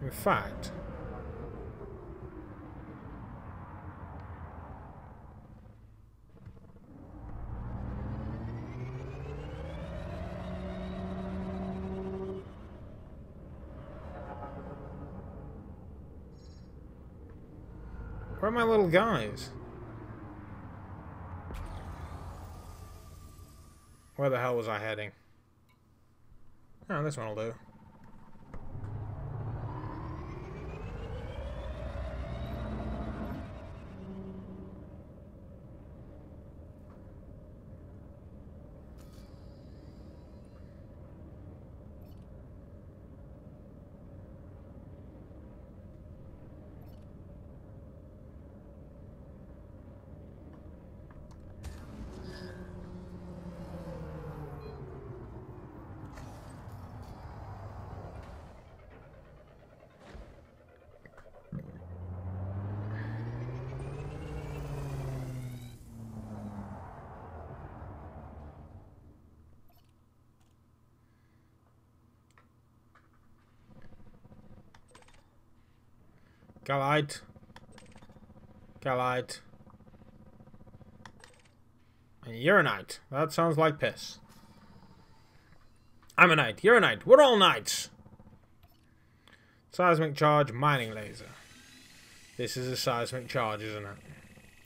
In fact... where are my little guys? Where the hell was I heading? Oh, this one will do. Galite. Galite. And uranite. That sounds like piss. Ammonite, uranite, we're all knights. Seismic charge, mining laser. This is a seismic charge, isn't it?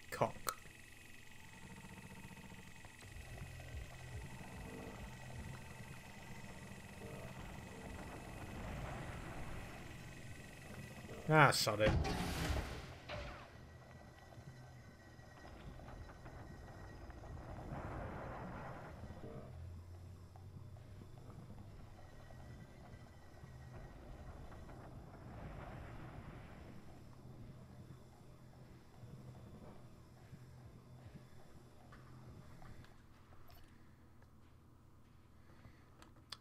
Cock. Ah, sod it.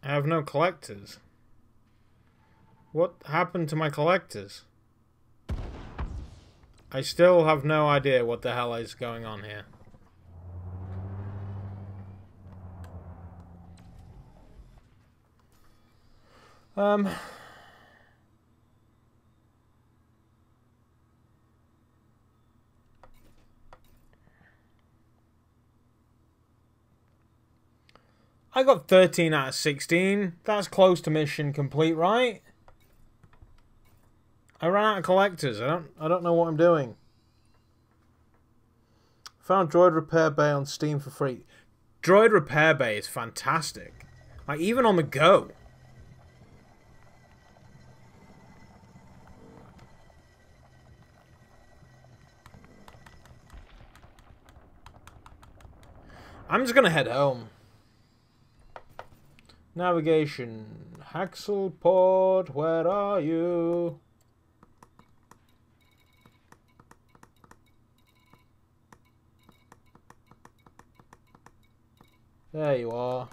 I have no collectors. What happened to my collectors? I still have no idea what the hell is going on here. I got 13 out of 16. That's close to mission complete, right? I ran out of collectors. I don't know what I'm doing. Found Droid Repair Bay on Steam for free. Droid Repair Bay is fantastic. Like, even on the go. I'm just gonna head home. Navigation. Haxelport, where are you? There you are.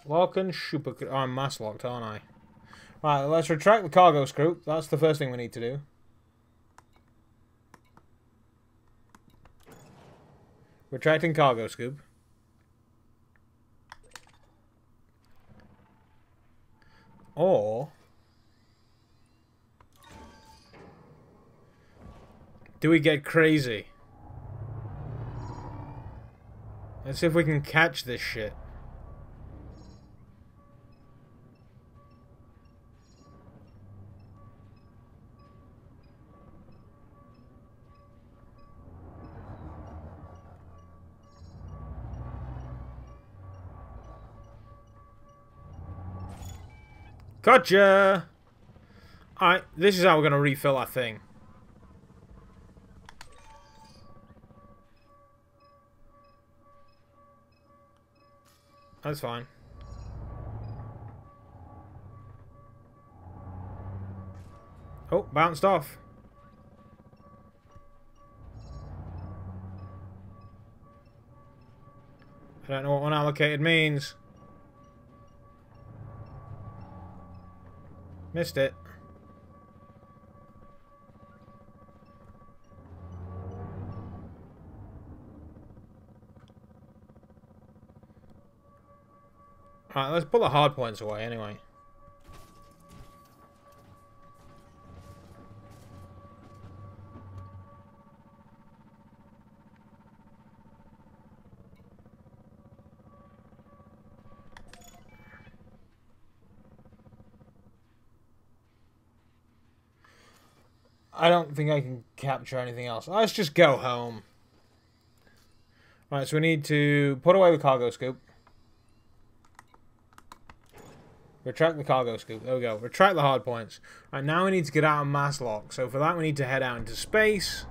Lock and super... oh, I'm mass locked, aren't I? Right, let's retract the cargo scoop. That's the first thing we need to do. Retracting cargo scoop. Or... do we get crazy? Let's see if we can catch this shit. Gotcha! Alright, this is how we're going to refill our thing. That's fine. Oh, bounced off. I don't know what unallocated means. Missed it. Alright, let's pull the hard points away anyway. I don't think I can capture anything else. Let's just go home. Right, so we need to put away the cargo scoop. Retract the cargo scoop. There we go. Retract the hard points. Right, now we need to get out of mass lock. So for that we need to head out into space.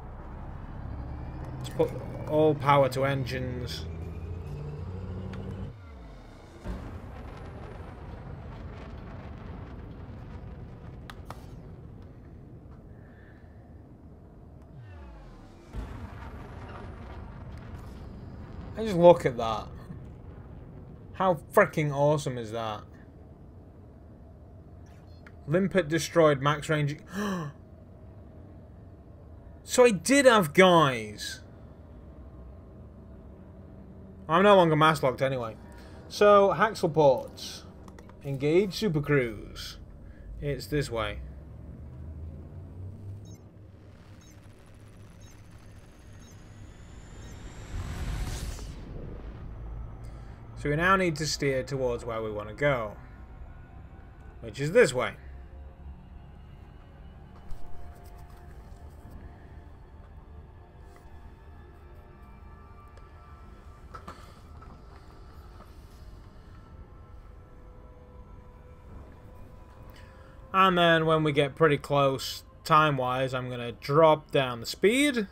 Let's put all power to engines. And just look at that. How freaking awesome is that? Limpet destroyed max range. So I did have guys. I'm no longer mass locked anyway. So Haxel ports. Engage Super Cruise. It's this way. So we now need to steer towards where we want to go, which is this way. And then when we get pretty close, time-wise, I'm going to drop down the speed.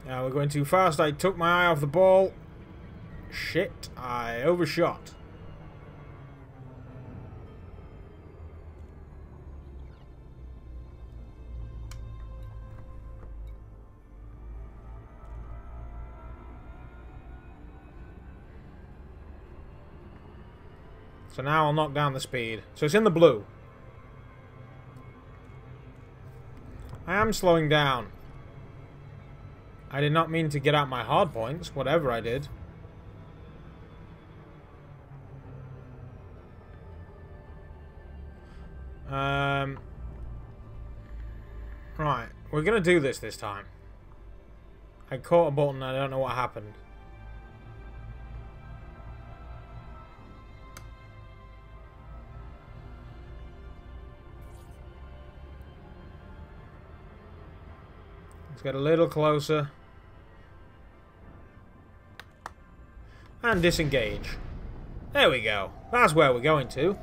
Now we're going too fast. I took my eye off the ball. Shit, I overshot. So now I'll knock down the speed. So it's in the blue. I am slowing down. I did not mean to get out my hard points, whatever I did. Right, we're gonna do this time. I caught a button, I don't know what happened. Let's get a little closer. And disengage. There we go. That's where we're going to.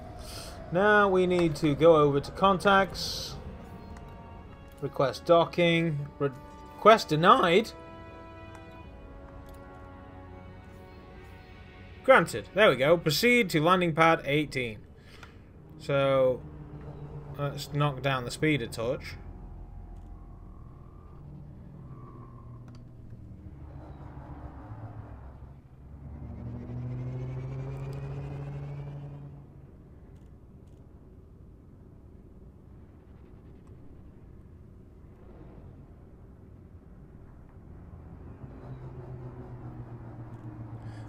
Now we need to go over to contacts. Request docking. Request denied. Granted. There we go. Proceed to landing pad 18. So let's knock down the speed a touch.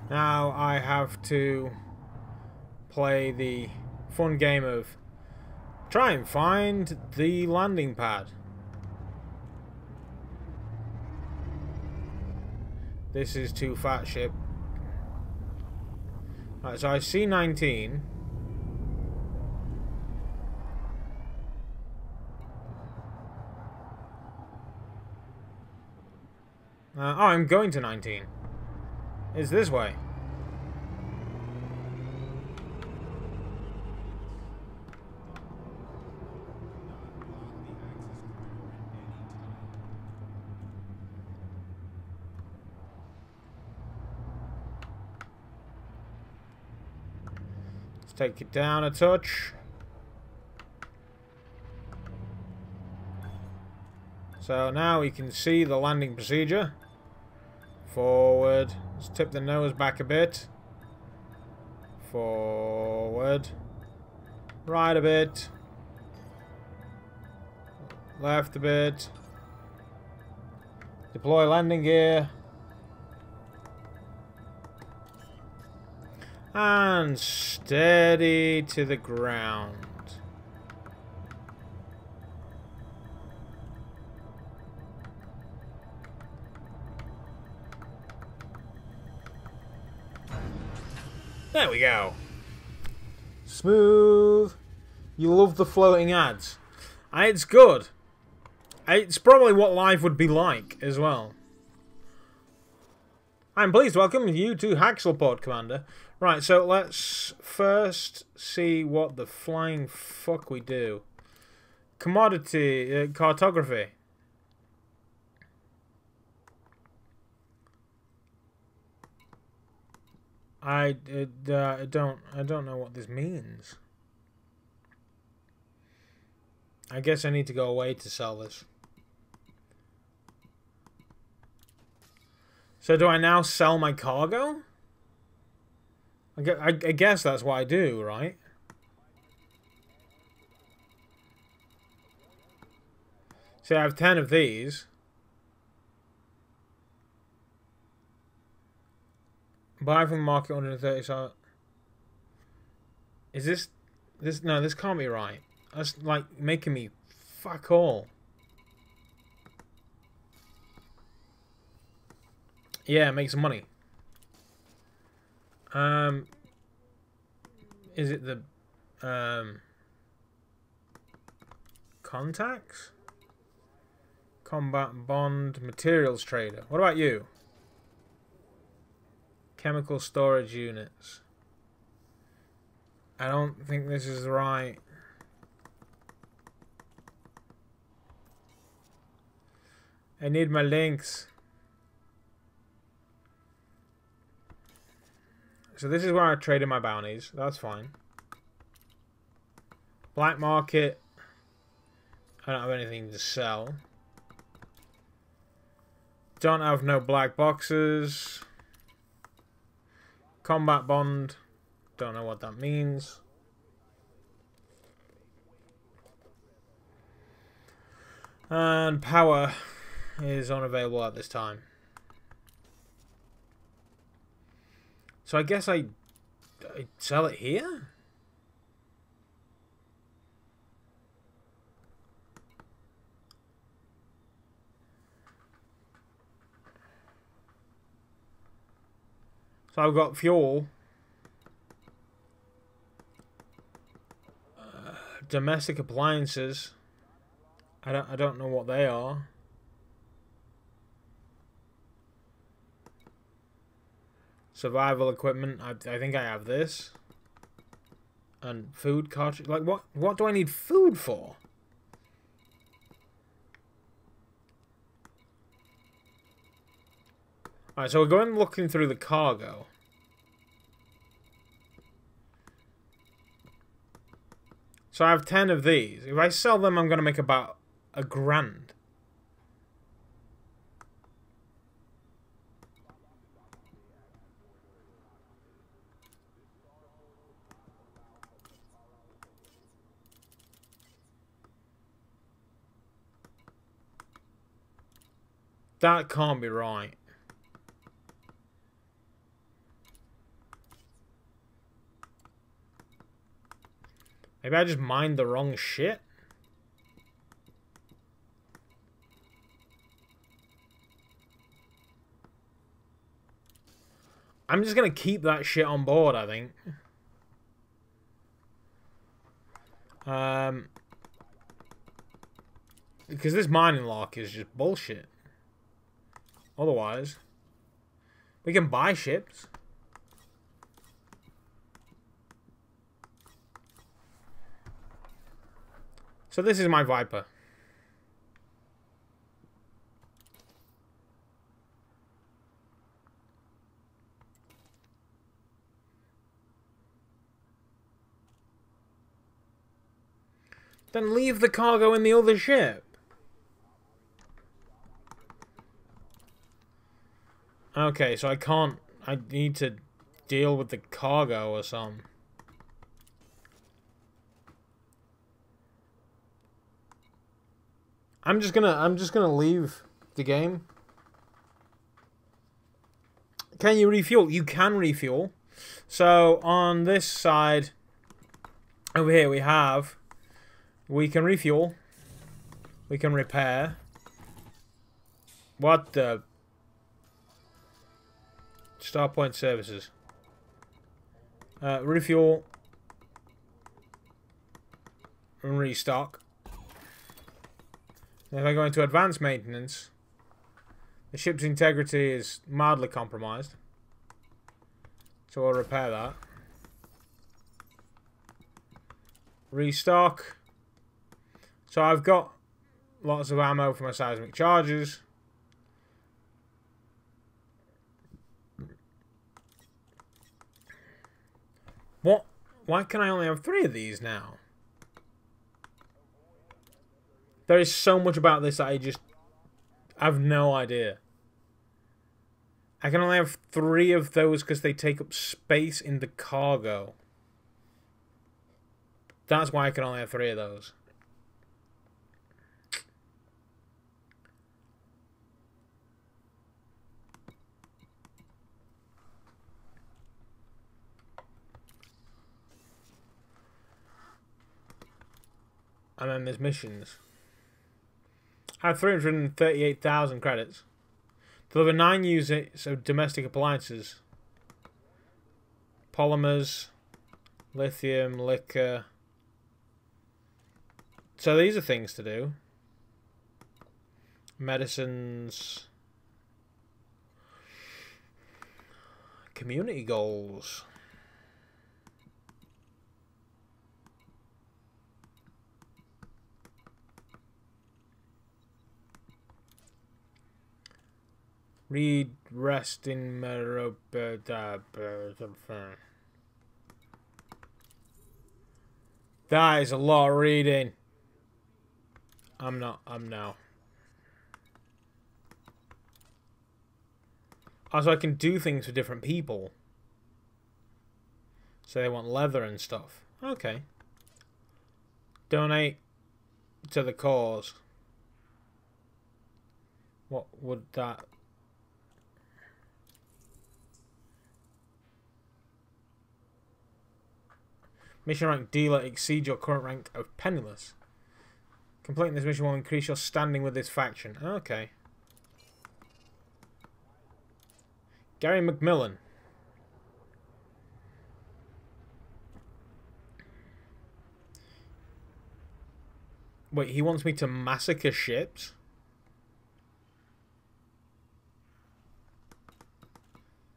Now I have to play the fun game of Try and find the landing pad. This is too fat ship. Right, so I see 19. Oh, I'm going to 19. It's this way. Let's take it down a touch. So now we can see the landing procedure. Forward. Let's tip the nose back a bit. Forward. Right a bit. Left a bit. Deploy landing gear. And steady to the ground. There we go. Smooth. You love the floating ads. It's good. It's probably what life would be like as well. I'm pleased to welcome you to Haxelport, Commander. Right, so let's first see what the flying fuck we do. Commodity, cartography. I don't know what this means. I guess I need to go away to sell this. So do I now sell my cargo? I guess that's what I do, right? See, I have 10 of these. Buy from the market 130, so... Is this... No, this can't be right. That's, like, making me fuck all. Yeah, make some money. Is it the... contacts? Combat bond materials trader. What about you? Chemical storage units. I don't think this is right. I need my Lynx. So this is where I traded my bounties. That's fine. Black market. I don't have anything to sell. Don't have no black boxes. Combat bond. Don't know what that means. And power is unavailable at this time. So I guess I sell it here? So I've got fuel. Domestic appliances. I don't know what they are. Survival equipment. I think I have this. And food cartridge. Like what do I need food for? Alright, so we're going looking through the cargo. So I have 10 of these. If I sell them, I'm going to make about $1,000. That can't be right. Maybe I just mined the wrong shit? I'm just gonna keep that shit on board, I think. Because this mining lock is just bullshit. Otherwise, we can buy ships. So this is my Viper. Then leave the cargo in the other ship. Okay, so I can't... I need to deal with the cargo or something. I'm just gonna leave the game. Can you refuel? You can refuel. So on this side over here we can refuel. We can repair. What the... Starpoint services. Refuel. And restock. If I go into advanced maintenance, the ship's integrity is mildly compromised. So I'll repair that. Restock. So I've got lots of ammo for my seismic charges. What? Why can I only have 3 of these now? There is so much about this that I just have no idea. I can only have 3 of those because they take up space in the cargo. That's why I can only have 3 of those. And then there's missions. I have 338,000 credits. Deliver 9 units of domestic appliances. Polymers, lithium, liquor. So these are things to do. Medicines. Community goals. Read, rest in that is a lot of reading. I'm now. Also, I can do things for different people. So they want leather and stuff. Okay. Donate to the cause. What would that... Mission rank dealer exceeds your current rank of penniless. Completing this mission will increase your standing with this faction. Okay. Gary McMillan. Wait, he wants me to massacre ships?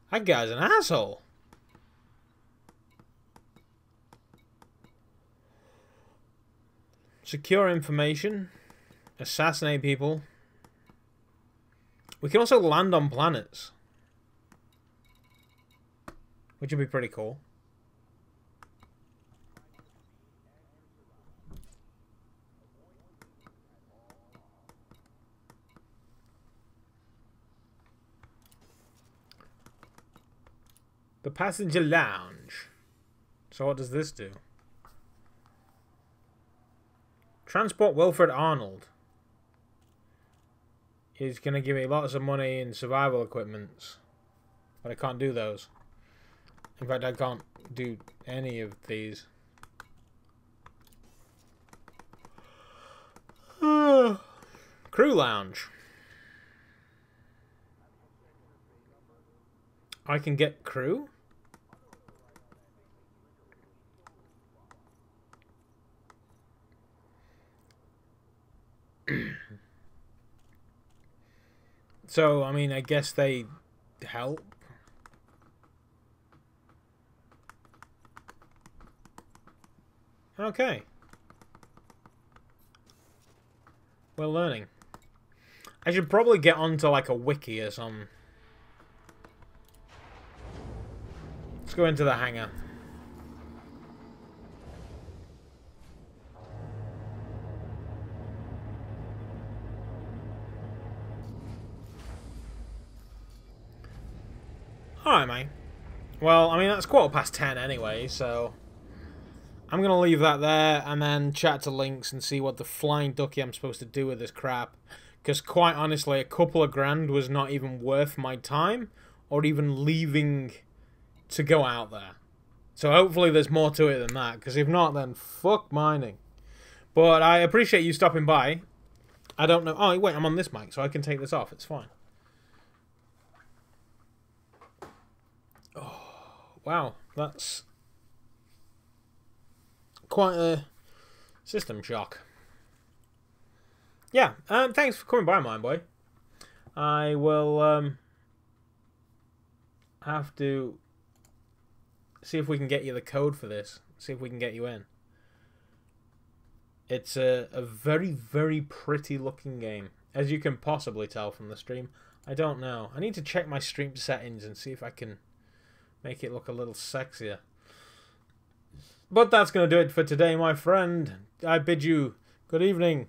That guy's an asshole. Secure information. Assassinate people. We can also land on planets. Which would be pretty cool. The passenger lounge. So what does this do? Transport Wilfred Arnold. He's going to give me lots of money in survival equipments. But I can't do those. In fact, I can't do any of these. Crew lounge. I can get crew? So, I mean, I guess they help. Okay. We're learning. I should probably get onto like a wiki or something. Let's go into the hangar. Alright, mate. Well, I mean, that's 10:15 anyway, so I'm going to leave that there and then chat to Lynx and see what the flying ducky I'm supposed to do with this crap. Because quite honestly, a couple of grand was not even worth my time or even leaving to go out there. So hopefully there's more to it than that, because if not, then fuck mining. But I appreciate you stopping by. I don't know... Oh, wait, I'm on this mic, so I can take this off. It's fine. Oh, wow, that's quite a system shock. Yeah, thanks for coming by, Mind Boy. I will have to see if we can get you the code for this. See if we can get you in. It's a very, very pretty looking game, as you can possibly tell from the stream. I don't know. I need to check my stream settings and see if I can make it look a little sexier. But that's going to do it for today, my friend. I bid you good evening.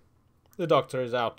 The doctor is out.